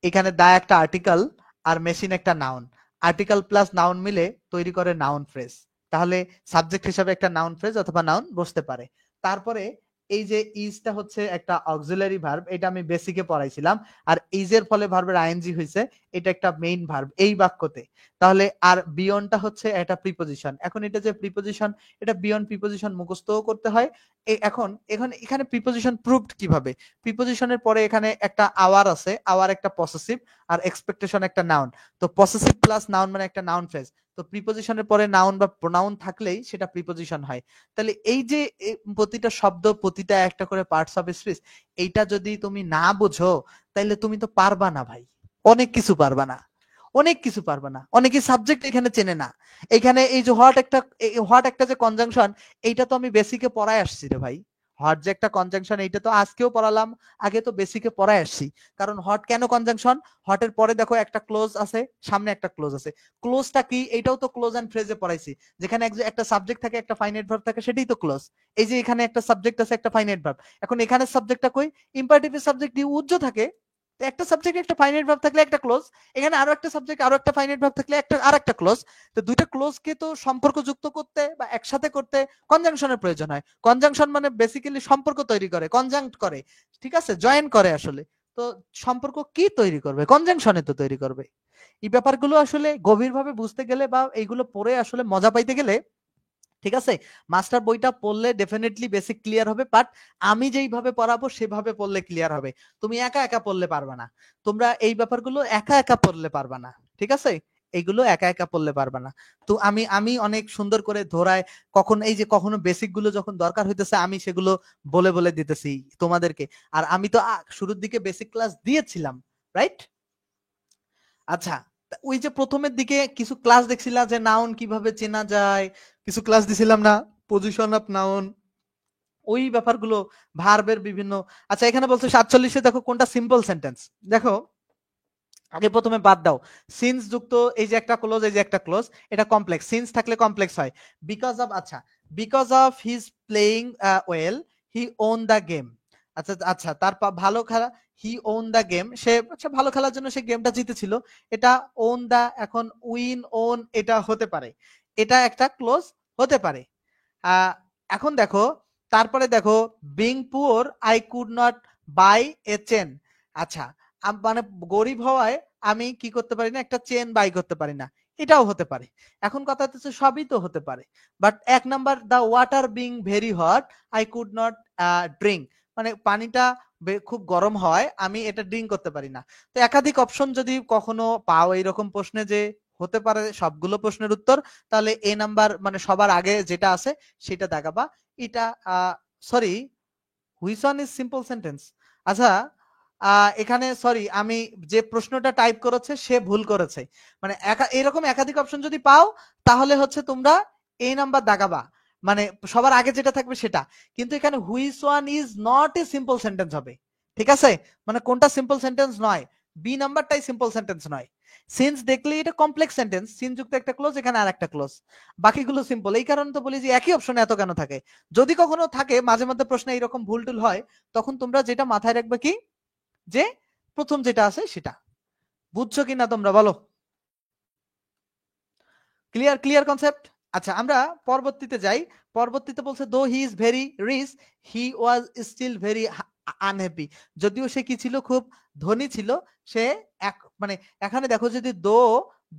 এখানে দা একটা আর্টিকেল আর মেশিন একটা নাউন, আর্টিকেল প্লাস নাউন মিলে তৈরি করে নাউন ফ্রেজ, তাহলে সাবজেক্ট হিসাবে একটা নাউন ফ্রেজ অথবা নাউন বসতে পারে। তারপরে এই যে ইজটা হচ্ছে একটা অক্সিলারি ভার্ব, এটা আমি বেসিকে পড়াইছিলাম। আর ইজের ফলে ভার্বের আইএনজি হয়েছে, এটা একটা মেইন ভার্ব এই বাক্যতে। তাহলে আর বিয়নটা হচ্ছে একটা প্রিপোজিশন। এখন এটা যে প্রিপোজিশন, এটা বিয়ন প্রিপোজিশন মুখস্থও করতে হয়। এখন এখানে প্রিপোজিশন প্রুভড কিভাবে? প্রিপোজিশনের পরে এখানে একটা আওয়ার আছে, আওয়ার একটা পসেসিভ, আর এক্সপেকটেশন একটা নাউন। তো পসেসিভ প্লাস নাউন মানে একটা নাউন ফ্রেজ। তো প্রিপোজিশনের পরে নাউন বা প্রোনাউন থাকলেই সেটা প্রিপোজিশন হয়। তাহলে এই যে প্রতিটা শব্দ, প্রতিটা একটা করে পার্টস অফ স্পিচ, এইটা যদি তুমি না বুঝো তাহলে তুমি তো পারবা না ভাই, অনেক কিছু পারবা না, অনেক কিছু পারবা না। অনেকে সাবজেক্ট এখানে চেনে না। এখানে এই যে হোয়াট একটা যে কনজাংশন, এইটা তো আমি বেসিকে পড়ায় আসছি রে ভাই। হট যে একটা কনজাংশন, এইটা তো আজকেও পড়ালাম, আগে তো বেসিকে পড়ায় আসছি। কারণ হট কেন কনজাংশন? হটের পরে দেখো একটা ক্লোজ আছে, সামনে একটা ক্লোজ আছে। ক্লোজটা কি? এইটাও তো ক্লোজ এন্ড ফ্রেজে পড়াইছি। যেখানে একটা সাবজেক্ট থাকে, একটা ফাইনাইট ভার্ব থাকে, সেটাই তো ক্লোজ। এই যে এখানে একটা সাবজেক্ট আছে, একটা ফাইনাইট ভার্ব। এখন এখানে সাবজেক্টটা কই? ইম্পারেটিভ সাবজেক্ট ডি উজ্জ থাকে। একটা সাবজেক্টে একটা ফাইনাইট ভার্ব থাকলে একটা ক্লোজ, এখানে আরো একটা সাবজেক্ট আরো একটা ফাইনাইট ভার্ব থাকলে একটা আরেকটা ক্লোজ। তো দুইটা ক্লোজকে তো সম্পর্ক যুক্ত করতে বা একসাথে করতে কনজাংশনের প্রয়োজন হয়। কনজাংশন মানে বেসিক্যালি সম্পর্ক তৈরি করে, কনজাংক্ট করে, ঠিক আছে, জয়েন করে আসলে। তো সম্পর্ক কি তৈরি করবে? কনজাংশনে তো তৈরি করবে। এই ব্যাপারগুলো আসলে গভীরভাবে বুঝতে গেলে বা এইগুলো পড়ে আসলে মজা পাইতে গেলে, ঠিক আছে, মাস্টার বইটা পড়লে ডেফিনেটলি বেসিক ক্লিয়ার হবে। বাট আমি যেইভাবে পড়াবো সেভাবে পড়লে ক্লিয়ার হবে। তুমি একা একা পড়লে পারবা না। তোমরা এই ব্যাপারগুলো একা একা পড়লে পারবা না, ঠিক আছে, এইগুলো একা একা পড়লে পারবা না। তো আমি আমি অনেক সুন্দর করে ধরায়, কখন এই যে কখনো বেসিক গুলো যখন দরকার হইতেছে আমি সেগুলো বলে বলে দিতেছি তোমাদেরকে। আর আমি তো শুরুর দিকে বেসিক ক্লাস দিয়েছিলাম, রাইট? আচ্ছা, ওই যে প্রথমের দিকে কিছু ক্লাস দেখছিলা যে নাউন কিভাবে চেনা যায়, কিছু ক্লাস দিছিলাম না, পজিশন অফ নাউন, ওই ব্যাপারগুলো, ভার্বের বিভিন্ন। আচ্ছা, এখানে বলছে 47-এ দেখো কোনটা সিম্পল সেন্টেন্স। দেখো, আগে প্রথমে বাদ দাও, সিন্স যুক্ত এই যে একটা ক্লোজ, এই যে একটা ক্লোজ, এটা কমপ্লেক্স। সিন্স থাকলে কমপ্লেক্স হয়। বিকজ অফ, আচ্ছা, because of his playing well he won the game. আচ্ছা আচ্ছা, তার ভালো খেলা, হি ওন দ্য গেম, সে আচ্ছা ভালো খেলার জন্য সে গেমটা জিতেছিল। এটা ওন দা, এখন উইন ওন এটা হতে পারে, এটা একটা ক্লোজ হতে পারে। আহ, এখন দেখো, তারপরে দেখো, being poor I could not buy a chain. আচ্ছা, মানে গরিব হওয়ায় আমি কি করতে পারি না, একটা চেন বাই করতে পারি না, এটাও হতে পারে। এখন কথা হচ্ছে সবই তো হতে পারে। বাট এক number, the water being very hot I could not drink, মানে পানিটা খুব গরম হয়, আমি এটা ড্রিঙ্ক করতে পারি না। তো একাধিক অপশন যদি কখনো পাও এইরকম প্রশ্নে যে হতে পারে সবগুলো প্রশ্নের উত্তর, তাহলে এ নাম্বার মানে সবার আগে যেটা আছে সেটা দেখাবা। এটা sorry, which one is simple sentence? আচ্ছা, এখানে সরি, আমি যে প্রশ্নটা টাইপ করেছে সে ভুল করেছে। মানে এরকম একাধিক অপশন যদি পাও তাহলে হচ্ছে তোমরা এই নাম্বার দাগাবা, মানে সবার আগে যেটা থাকবে সেটা। কিন্তু এখানে which one is not a simple sentence হবে, ঠিক আছে, মানে কোনটা সিম্পল সেন্টেন্স নয়, বি নাম্বারটাই সিম্পল সেন্টেন্স নয়। সিন্স দেখলে এটা কমপ্লেক্স সেন্টেন্স, সিন যুক্ত একটা ক্লোজ, এখানে আর একটা ক্লোজ, বাকিগুলো সিম্পল। এই কারণে তো বলি যে একই অপশনে এত কেন থাকে। যদি কখনো থাকে মাঝে মধ্যে প্রশ্নে এরকম ভুল টুল হয়, তখন তোমরা যেটা মাথায় রাখবে কি, যে প্রথম যেটা আছে সেটা। বুঝছো কিনা তোমরা বলো? Clear, clear concept? আচ্ছা, আমরা পরবর্তীতে যাই। পরবর্তীতে বলছে though he is very rich he was still very unhappy. যদিও সে কি ছিল, খুব ধনী ছিল, সে মানে এখানে দেখো যদি দো,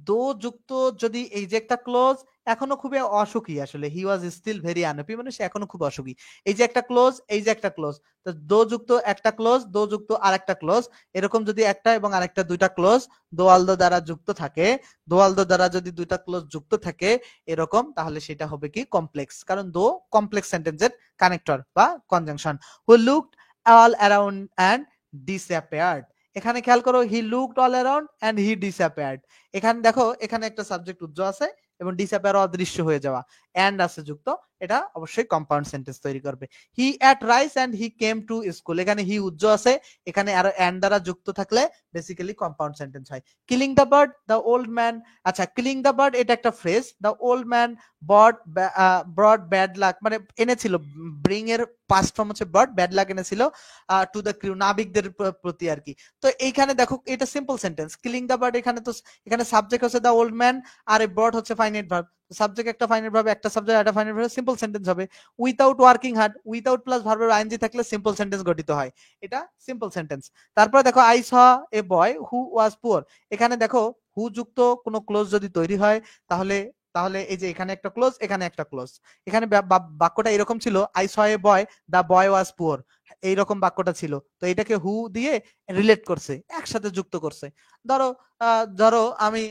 দো যুক্ত যদি এই যে একটা ক্লোজ, এখনো খুবই অসুখী আসলে, হি ওয়াজ স্টিল ভেরি আনহ্যাপি মানে সে এখনো খুব অসুখী। এই যে একটা ক্লোজ, এই যে একটা ক্লোজ, তো দো যুক্ত একটা ক্লোজ, দো যুক্ত আরেকটা ক্লোজ, এরকম যদি একটা এবং আরেকটা দুইটা ক্লোজ দোয়াল দো দ্বারা যুক্ত থাকে, দোয়াল দো দ্বারা যদি দুইটা ক্লোজ যুক্ত থাকে এরকম, তাহলে সেটা হবে কি কমপ্লেক্স, কারণ দো কমপ্লেক্স সেন্টেন্সের কানেক্টর বা conjunction. Who looked all around and disappeared. এখানে খেয়াল করো, he looked all around and he disappeared. এখানে দেখো, এখানে একটা সাবজেক্ট উজ্জ্ব আছে এবং ডিসঅ্যাপিয়ার অদৃশ্য হয়ে যাওয়া, এন্ড আছে যুক্ত, এটা অবশ্যই কম্পাউন্ড সেন্টেন্স তৈরি করবে। He ate rice and he came to school, এখানে হি উজ্জ্ব আছে, এখানে আর এন্ড দ্বারা যুক্ত থাকলে বেসিক্যালি কম্পাউন্ড সেন্টেন্স হয়। Killing the bird the old man, আচ্ছা কিলিং দ্য বার্ড এটা একটা phrase, the old man brought bad luck, মানে এনেছিল, ব্রিং এর পাস্ট ফর্ম হচ্ছে বার্ড, ব্যাড লাক এনেছিল টু দ্য ক্রিউ, নাবিকদের প্রতি আর কি। তো এইখানে দেখো এটা simple sentence, killing the bird, এখানে তো এখানে সাবজেক্ট হচ্ছে দ্য ওল্ড ম্যান আর এ বার্ড হচ্ছে ফাইনাইট ভার্ব, সাবজেক্ট একটা ফাইনাইট ভার্ব, একটা সাবজেক্ট একটা ফাইনাইট ভার্ব, সিম্পল সেন্টেন্স হবে। Without working hard, without plus ভার্বের আইএনজি থাকলে সিম্পল সেন্টেন্স গঠিত হয়, এটা সিম্পল সেন্টেন্স। তারপরে দেখো I saw A boy who was poor, এখানে দেখো হু যুক্ত কোনো ক্লোজ যদি তৈরি হয় তাহলে তাহলে এই যে এখানে একটা ক্লোজ, এখানে একটা ক্লোজ, এখানে বাক্যটা এরকম ছিল I saw A boy the boy was poor, এইরকম বাক্যটা ছিল, তো এটাকে হু দিয়ে রিলেট করছে, একসাথে যুক্ত করছে। ধরো ধরো আমি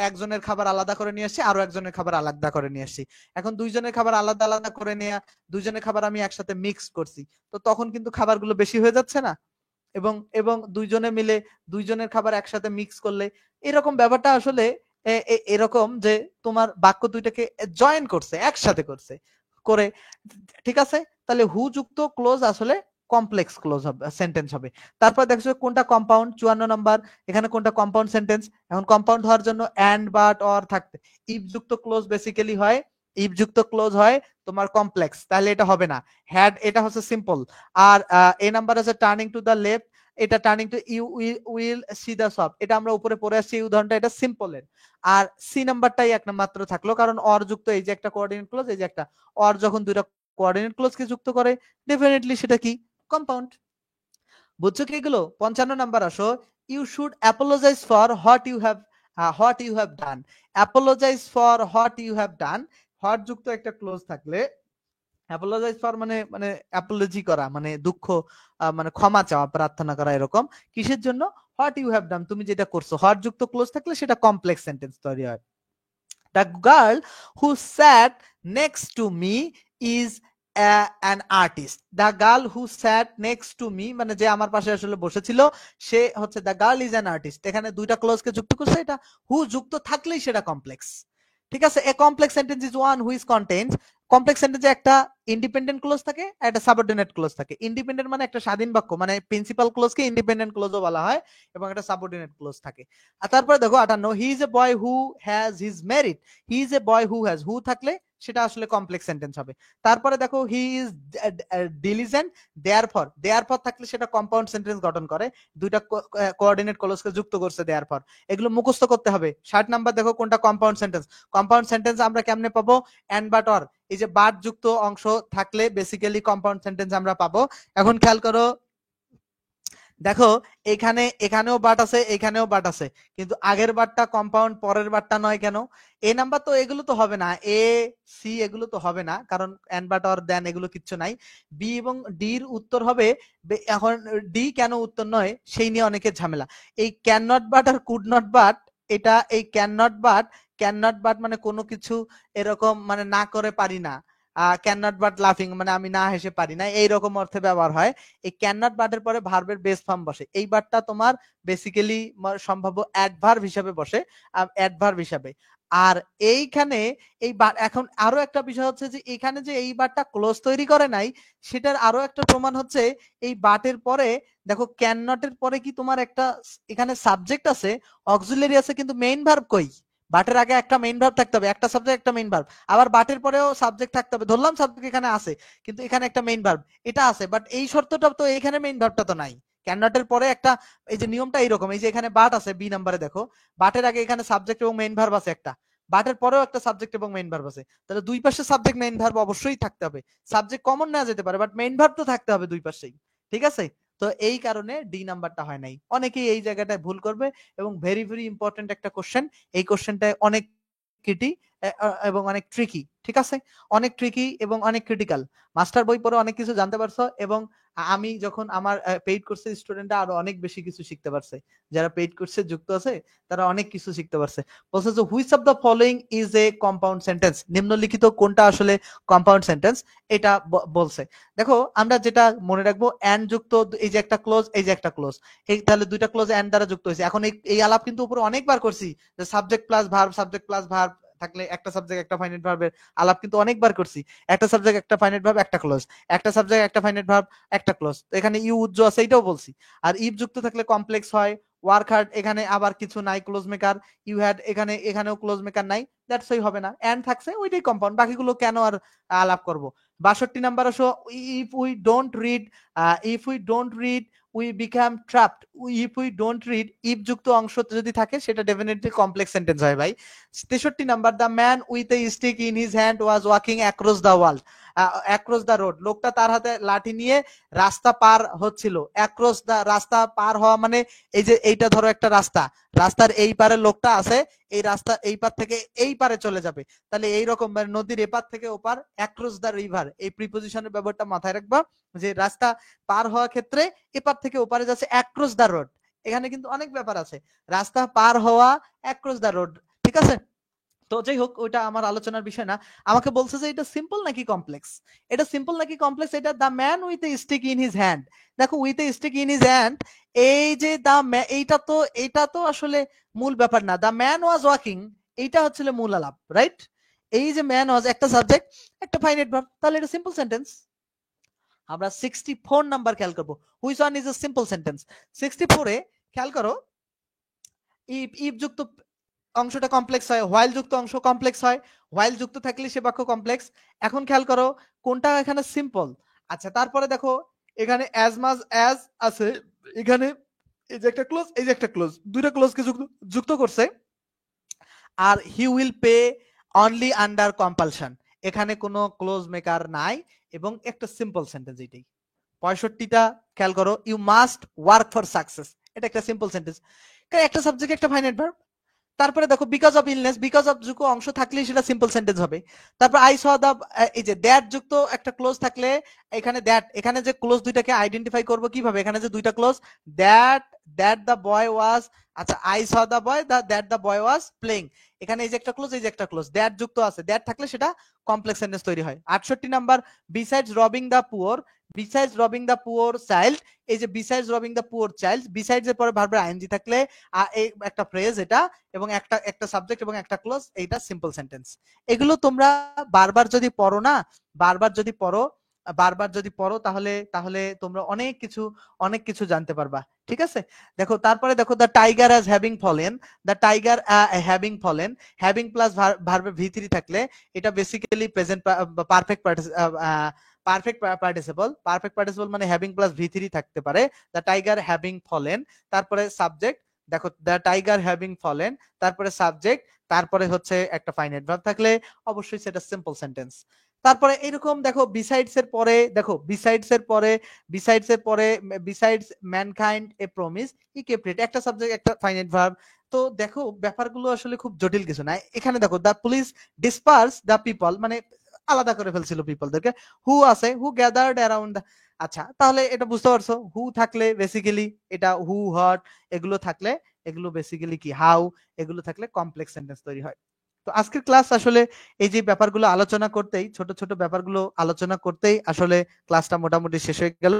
একজনের খাবার আলাদা করে নিয়ে আসছি, আরো একজনের খাবার আলাদা করে নিয়ে আসছি, এখন দুইজনের খাবার আলাদা আলাদা করে নিয়ে দুইজনের খাবার আমি একসাথে মিক্স করছি, তো তখন কিন্তু খাবারগুলো বেশি হয়ে যাচ্ছে না, এবং এবং দুইজনে মিলে দুইজনের খাবার একসাথে মিক্স করলে এরকম ব্যাপারটা আসলে এরকম যে তোমার বাক্য দুইটাকে জয়েন করছে, একসাথে করছে করে, ঠিক আছে। তাহলে হু যুক্ত ক্লোজ আসলে কমপ্লেক্স ক্লোজ হবে, সেন্টেন্স হবে। তারপর দেখছো কোনটা কম্পাউন্ড, 54 নাম্বার, এখানে কোনটা কম্পাউন্ড সেন্টেন্স। এখন কম্পাউন্ড হওয়ার জন্য এন্ড বাট অর থাকতে, ইফ যুক্ত ক্লোজ বেসিক্যালি হয়, ইফ যুক্ত ক্লোজ হয় তোমার কমপ্লেক্স, তাহলে এটা হবে না। হ্যাড এটা হচ্ছে সিম্পল। আর এ নাম্বার আছে টার্নিং টু দ্য লেফট, এটা turning to you will see the shop, এটা আমরা উপরে পড়ে আসছি এই উদাহরণটা, এটা সিম্পলের। আর সি নাম্বারটাই এক মাত্র থাকলো, কারণ অর যুক্ত এই যে একটা কোঅর্ডিনেট ক্লোজ, এই যে একটা অর যখন দুইটা কোঅর্ডিনেট ক্লোজকে যুক্ত করে ডেফিনেটলি সেটা কি, কম্পাউন্ড। বুঝছো কি এগুলো? 55 নাম্বার আসো, you should apologise for what you have done, apologise for what you have done, what যুক্ত একটা ক্লোজ থাকলে অ্যাপোলোজাইজ ফর মানে মানে অ্যাপোলজি করা, মানে দুঃখ মানে ক্ষমা চাওয়া, প্রার্থনা করা, এরকম কিসের জন্য, হোয়াট ইউ হ্যাভ ডান, তুমি যেটা করছো, হোয়াট যুক্ত ক্লোজ থাকলে সেটা কমপ্লেক্স সেন্টেন্স তৈরি হয়। The girl who sat next to me is an artist. The girl who sat next to me মানে যে আমার পাশে আসলে বসেছিল সে হচ্ছে the girl is an artist, এখানে দুইটা ক্লোজকে যুক্ত করছে, এটা হু যুক্ত থাকলেই সেটা কমপ্লেক্স, ঠিক আছে। A complex sentence is one which contains, complex সেন্টেন্সে একটা ইন্ডিপেন্ডেন্ট ক্লোজ থাকে, একটা সাবঅর্ডিনেট ক্লোজ থাকে। ইন্ডিপেন্ডেন্ট মানে একটা স্বাধীন বাক্য, মানে প্রিন্সিপাল ক্লোজকে ইন্ডিপেন্ডেন্ট ক্লোজও বলা হয়, এবং একটা সাবঅর্ডিনেট ক্লোজ থাকে। আর তারপরে দেখো 58, he is a boy who has his merit, he is a boy who has, who থাকলে সেটা আসলে কমপ্লেক্স সেন্টেন্স হবে। তারপরে দেখো হি ইজ ডিলিজেন্ট, দেয়ারফর থাকলে সেটা কম্পাউন্ড সেন্টেন্স গঠন করে, দুইটা কোঅর্ডিনেট ক্লোজকে যুক্ত করছে দেয়ারফর, এগুলো মুখস্থ করতে হবে। 60 নাম্বার দেখো কোনটা কম্পাউন্ড সেন্টেন্স, কম্পাউন্ড সেন্টেন্স আমরা কেমনে পাবো, এন্ড বাট অর, এই যে বাট যুক্ত অংশ থাকলে বেসিক্যালি কম্পাউন্ড সেন্টেন্স আমরা পাবো। এখন খেয়াল করো, দেখো এখানে এখানেও বাট আছে, এখানেও বাট আছে, কিন্তু আগের বাটটা কম্পাউন্ড, পরের বাটটা নয় কেন? এ নাম্বার তো এগুলো তো হবে না, এ সি এগুলো তো হবে না, কারণ এন্ড বাট অর দেন এগুলো কিচ্ছু নাই। বি এবং ডি এর উত্তর হবে, এখন ডি কেন উত্তর নয় সেই নিয়ে অনেকের ঝামেলা। এই ক্যান নট বাট আর কুড নট বাট, এটা এই ক্যান নট বাট মানে কোনো কিছু এরকম মানে না করে পারি না, ক্যান নট বাট লাফিং মানে আমি না হেসে পারি না, এইরকম অর্থে ব্যবহার হয়। এই ক্যান নট বাটের পরে ভার্বের বেস ফর্ম বসে, এই বাটটা তোমার বেসিক্যালি সম্ভাব্য অ্যাডভার্ব হিসাবে বসে, অ্যাডভার্ব হিসাবে। আর এইখানে এই এখন আরো একটা বিষয় হচ্ছে যে এখানে যে এই বাটটা ক্লোজ তৈরি করে নাই, সেটার আরো একটা প্রমাণ হচ্ছে এই বাটের পরে দেখো ক্যান নটের পরে কি তোমার একটা এখানে সাবজেক্ট আছে, অক্সিলারি আছে, কিন্তু মেইন ভার্ব কই? বাটের আগে একটা মেইন ভার্ব থাকতে হবে, একটা সাবজেক্ট একটা মেইন ভার্ব, আবার বাটের পরেও সাবজেক্ট থাকতে হবে, ধরলাম সাবজেক্ট এখানে আছে, কিন্তু এখানে একটা মেইন ভার্ব এটা আছে, বাট এই শর্তটা তো এখানে মেইন ভার্বটা তো নাই। ক্যান নটের পরে একটা, এই যে নিয়মটা এইরকম, এই যে এখানে বাট আছে বি নাম্বারে দেখো, বাটের আগে এখানে সাবজেক্ট এবং মেইন ভার্ব আছে একটা, বাটের পরেও একটা সাবজেক্ট এবং মেইন ভার্ব আছে, তাহলে দুই পাশে সাবজেক্ট মেইন ভার্ব অবশ্যই থাকতে হবে। সাবজেক্ট কমন নেওয়া যেতে পারে, বাট মেইন ভার্ব তো থাকতে হবে দুই পাশেই, ঠিক আছে। তো এই কারণে ডি নাম্বারটা হয় নাই, অনেকেই এই জায়গাটায় ভুল করবে, এবং ভেরি ভেরি ইম্পর্টেন্ট একটা কোশ্চেন, এই কোশ্চেনটায় অনেক কিটি এবং অনেক ট্রিকি, ঠিক আছে, অনেক ট্রিকি এবং অনেক ক্রিটিক্যাল। মাস্টার বই পড়ে অনেক কিছু জানতে পারছো, এবং আমি যখন আমার পেইড কোর্সে স্টুডেন্টরা আরো অনেক বেশি কিছু শিখতে পারছে, যারা পেইড কোর্সে যুক্ত আছে তারা অনেক কিছু শিখতে পারছে। বলছে যে which of the following is A compound sentence, নিম্নলিখিত কোনটা আসলে কম্পাউন্ড সেন্টেন্স, এটা বলছে। দেখো আমরা যেটা মনে রাখবো, এন্ড যুক্ত এই যে একটা ক্লোজ, এই যে একটা ক্লোজ, এই তাহলে দুইটা ক্লোজ এন্ড দ্বারা যুক্ত হয়েছে। এখন এই আলাপ কিন্তু উপরে অনেকবার করছি যে সাবজেক্ট প্লাস ভার্ব থাকলে একটা সাবজেক্ট একটা ফাইনাইট ভার্বের আলাপ কিন্তু অনেকবার করছি, একটা সাবজেক্ট একটা ফাইনাইট ভার্ব একটা ক্লোজ, একটা সাবজেক্ট একটা ফাইনাইট ভার্ব একটা ক্লোজ, তো এখানে ইউ উজ্জ্ব আছে এটাও বলছি। আর ইফ যুক্ত থাকলে কমপ্লেক্স হয়, ওয়ার্ক হার্ড এখানে আবার কিছু নাই ক্লোজ মেকার, ইউ হ্যাড এখানেও ক্লোজ মেকার নাই, দ্যাটস ওই হবে না, এন্ড থাকছে ওইটাই কম্পাউন্ড, বাকিগুলো কেন আর আলাপ করব। 62 নাম্বার আসো, if we don't read we become trapped, if we don't read, if যুক্ত অংশ যদি থাকে সেটা ডেফিনেটলি কমপ্লেক্স সেন্টেন্স হয় ভাই। 63 number, the man with a stick in his hand was walking across the world, across the road, লোকটা তার হাতে লাঠি নিয়ে রাস্তা পার হচ্ছিল। অ্যাক্রস দ্য, রাস্তা পার হওয়া মানে এই যে এইটা ধরো একটা রাস্তা, রাস্তার এই পারে লোকটা আছে, এই রাস্তা এই পার থেকে এই পারে চলে যাবে, তাহলে এইরকম মানে নদীর এপার থেকে ওপার, অ্যাক্রস দ্য রিভার, এই প্রিপোজিশনের ব্যাপারটা মাথায় রাখবা যে রাস্তা পার হওয়ার ক্ষেত্রে এপার থেকে ওপারে যাচ্ছে অ্যাক্রস দ্য রোড। এখানে কিন্তু অনেক ব্যাপার আছে, রাস্তা পার হওয়া, অ্যাক্রস দ্য রোড, ঠিক আছে। তো যাই হোক, ওইটা আমার আলোচনার বিষয় না। আমাকে বলছে যে এটা সিম্পল নাকি কমপ্লেক্স, এটা সিম্পল নাকি কমপ্লেক্স, এটা the man with a stick in his hand. দেখো with a stick in his hand, এই যে এইটা তো আসলে মূল ব্যাপার না। দ্য ম্যান ওয়াজ ওয়াকিং, এইটা হচ্ছে মূল আলাপ, রাইট। এই যে ম্যান ওয়াজ একটা সাবজেক্ট, একটা ফাইনাইট ভার্ব, তাহলে এটা সিম্পল সেন্টেন্স। আমরা 64 নাম্বার খেয়াল করবো, which one is a simple sentence. 64 এ খেয়াল করো, ইফ যুক্ত অংশটা কমপ্লেক্স হয়, হোয়াইল যুক্ত অংশ কমপ্লেক্স হয়, হোয়াইল যুক্ত থাকলে সে বাক্য কমপ্লেক্স। এখন খেয়াল করো কোনটা এখানে সিম্পল। আচ্ছা তারপরে দেখো এখানে অ্যাজ মাজ অ্যাজ আছে, এখানে এই যে একটা ক্লোজ, এই যে একটা ক্লোজ, দুইটা ক্লোজকে যুক্ত করছে। আর he will pay only under compulsion, এখানে কোনো ক্লোজ মেকার নাই এবং একটা সিম্পল সেন্টেন্স এটাই। 65টা খেয়াল করো, you must work for success, এটা একটা সিম্পল সেন্টেন্স, একটা সাবজেক্ট একটা ফাইনাইট ভার্ব। তারপরে দেখো because of illness, because of যুক্ত অংশ থাকলে সেটা সিম্পল সেন্টেন্স হবে। তারপর আই স দা, এই যে দ্যাট যুক্ত একটা ক্লোজ থাকলে এখানে দ্যাট, এখানে যে ক্লোজ দুইটাকে আইডেন্টিফাই করব কিভাবে, এখানে যে দুইটা clause, that that the boy was, আচ্ছা I saw the boy, that the boy was playing, এখানে এই যে একটা ক্লোজ, এই যে একটা ক্লোজ, দ্যাট যুক্ত আছে, দ্যাট থাকলে সেটা কমপ্লেক্স সেন্টেন্স তৈরি হয়। 68 নাম্বার, বিসাইডস রবিং দা পুয়ার, বিসাইডস রবিং দা পুয়ার চাইল্ড, এই যে বিসাইডস রবিং দা পুয়ার চাইল্ড, বিসাইডস এর পরে ভার্বের আইএনজি থাকলে এই একটা ফ্রেজ এটা, এবং একটা সাবজেক্ট এবং একটা ক্লোজ, এইটা সিম্পল সেন্টেন্স। এগুলো তোমরা বারবার যদি পড়ো না, বারবার যদি পড়ো, তাহলে তাহলে তোমরা অনেক কিছু জানতে পারবা, ঠিক আছে। দেখো তারপরে দেখো, the tiger has having fallen, the tiger having fallen, having plus ভার্বে ভি3 থাকলে এটা basically present perfect perfect participle মানে হ্যাভিং প্লাস ভি3 থাকতে পারে। দ্য টাইগার হ্যাভিং ফলেন, তারপরে সাবজেক্ট, দেখো দ্য টাইগার হ্যাভিং ফলেন, তারপরে সাবজেক্ট, তারপরে হচ্ছে একটা ফাইনাইট ভার্ব থাকলে অবশ্যই সেটা সিম্পল সেন্টেন্স। তারপরে এরকম দেখো বিসাইডস এর পরে, দেখো besides mankind a promise E kept ইট, একটা সাবজেক্ট একটা ফাইনাইট ভার্ব। তো দেখো ব্যাপারগুলো আসলে খুব জটিল কিছু না। এখানে দেখো the police disperse the people, মানে আলাদা করে ফেলছিল পিপলদেরকে। হু আছে, হু গ্যাদার্ড অ্যারাউন্ড, আচ্ছা তাহলে এটা বুঝতে পারছো, হু থাকলে বেসিক্যালি এটা হু হট, এগুলো থাকলে এগুলো বেসিক্যালি কি হাউ, এগুলো থাকলে কমপ্লেক্স সেন্টেন্স তৈরি হয়। তো আজকের ক্লাস আসলে এই যে ব্যাপারগুলো আলোচনা করতেই, ছোট ছোট ব্যাপারগুলো আলোচনা করতেই আসলে ক্লাসটা মোটামুটি শেষ হয়ে গেল।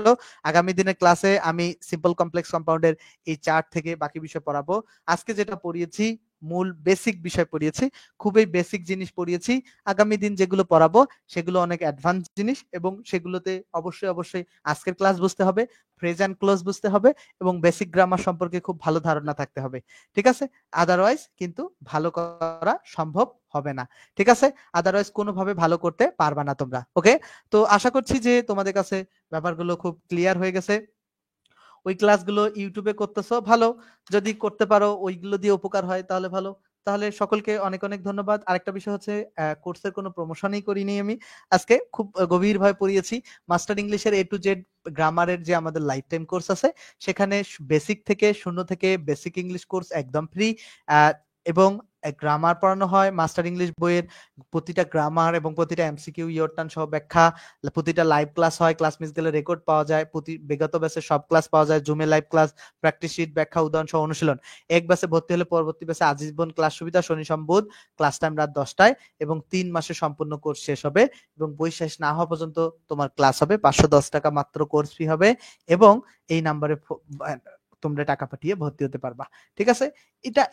আগামী দিনের ক্লাসে আমি সিম্পল কমপ্লেক্স কম্পাউন্ডের এই চার্ট থেকে বাকি বিষয় পড়াবো। আজকে যেটা পড়িয়েছি মূল বেসিক বিষয় পড়িয়েছি, খুবই বেসিক জিনিস পড়িয়েছি। আগামী দিন যেগুলো পড়াবো সেগুলো অনেক অ্যাডভান্স জিনিস, এবং সেগুলোতে অবশ্যই আজকের ক্লাস বুঝতে হবে, ফ্রেজ অ্যান্ড ক্লোজ বুঝতে হবে, এবং বেসিক গ্রামার সম্পর্কে খুব ভালো ধারণা থাকতে হবে, ঠিক আছে। আদারওয়াইজ কিন্তু ভালো করা সম্ভব হবে না, ঠিক আছে। আদারওয়াইজ কোনোভাবে ভালো করতে পারবা না তোমরা, ওকে। তো আশা করছি যে তোমাদের কাছে ব্যাপারগুলো খুব ক্লিয়ার হয়ে গেছে। ওই ক্লাসগুলো ইউটিউবে করতেছো ভালো, যদি করতে পারো ওইগুলো দিয়ে উপকার হয় তাহলে ভালো। তাহলে সকলকে অনেক ধন্যবাদ। আরেকটা বিষয় হচ্ছে কোর্সের কোনো প্রমোশনই করিনি আমি, আজকে খুব গভীরভাবে পড়িয়েছি। মাস্টার ইংলিশের A to Z গ্রামারের যে আমাদের লাইফ টাইম কোর্স আছে, সেখানে বেসিক থেকে শূন্য থেকে বেসিক ইংলিশ কোর্স একদম ফ্রি, এবং গ্রামার পড়ানো হয়। মাস্টার ইংলিশ বইয়ের প্রতিটা গ্রামার এবং প্রতিটা এমসিকিউ ইয়র টার্ন সহ ব্যাখ্যা, প্রতিটা লাইভ ক্লাস হয়, ক্লাস মিস গেলে রেকর্ড পাওয়া যায়, প্রতি বিগত ব্যাচের সব ক্লাস পাওয়া যায়, জুমে লাইভ ক্লাস, প্র্যাকটিস শিট, ব্যাখ্যা, উদাহরণ সহ অনুশীলন। এক ব্যাচে ভর্তি হলে পরবর্তী ব্যাচে আজীবন ক্লাস সুবিধা, শনি সোম বুধ ক্লাস টাইম রাত 10টায়, এবং 3 মাসে সম্পূর্ণ কোর্স শেষ হবে, এবং বই শেষ না হওয়া পর্যন্ত তোমার ক্লাস হবে। 510 টাকা মাত্র কোর্স ফি হবে, এবং এই নাম্বারে তোমরা টাকা পাঠিয়ে ভর্তি হতে পারবা, ঠিক আছে।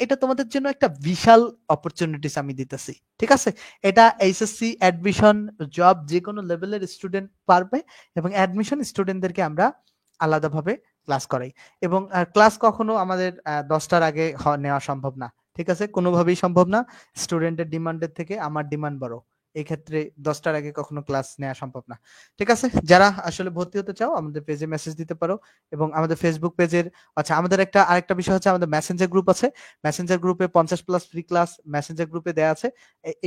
এটা তোমাদের জন্য একটা বিশাল অপরচুনিটিস আমি দিতেছি, ঠিক আছে। এটা এইচএসসি অ্যাডমিশন জব যে কোনো লেভেলের স্টুডেন্ট পারবে, এবং অ্যাডমিশন স্টুডেন্টদেরকে আমরা আলাদাভাবে ক্লাস করাই, এবং ক্লাস কখনো আমাদের 10টার আগে নেওয়া সম্ভব না, ঠিক আছে, কোনোভাবেই সম্ভব না। স্টুডেন্টের ডিমান্ডের থেকে আমার ডিমান্ড বড়, এই ক্ষেত্রে 10টার আগে কখনো ক্লাস নেওয়া সম্ভব না। ঠিক আছে? যারা আসলে ভর্তি হতে চাও আমাদের পেজে মেসেজ দিতে পারো এবং আমাদের ফেসবুক পেজের আমাদের আরেকটা বিষয় হচ্ছে আমাদের মেসেঞ্জার গ্রুপ আছে। মেসেঞ্জার গ্রুপে 50 প্লাস ফ্রি ক্লাস মেসেঞ্জার গ্রুপে দেয়া আছে।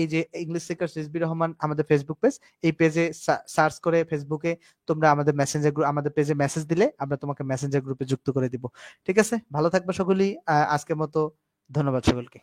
এই যে ইংলিশ সিকার্স রিজভী রহমান আমাদের ফেসবুক পেজ, এই পেজে সার্চ করে ফেসবুকে তোমরা আমাদের মেসেঞ্জার গ্রুপ আমাদের পেজে মেসেজ দিলে আমরা তোমাকে মেসেঞ্জার গ্রুপে যুক্ত করে দিব। ঠিক আছে? ভালো থাকবে সকলেই। আজকের মতো ধন্যবাদ সকলকে।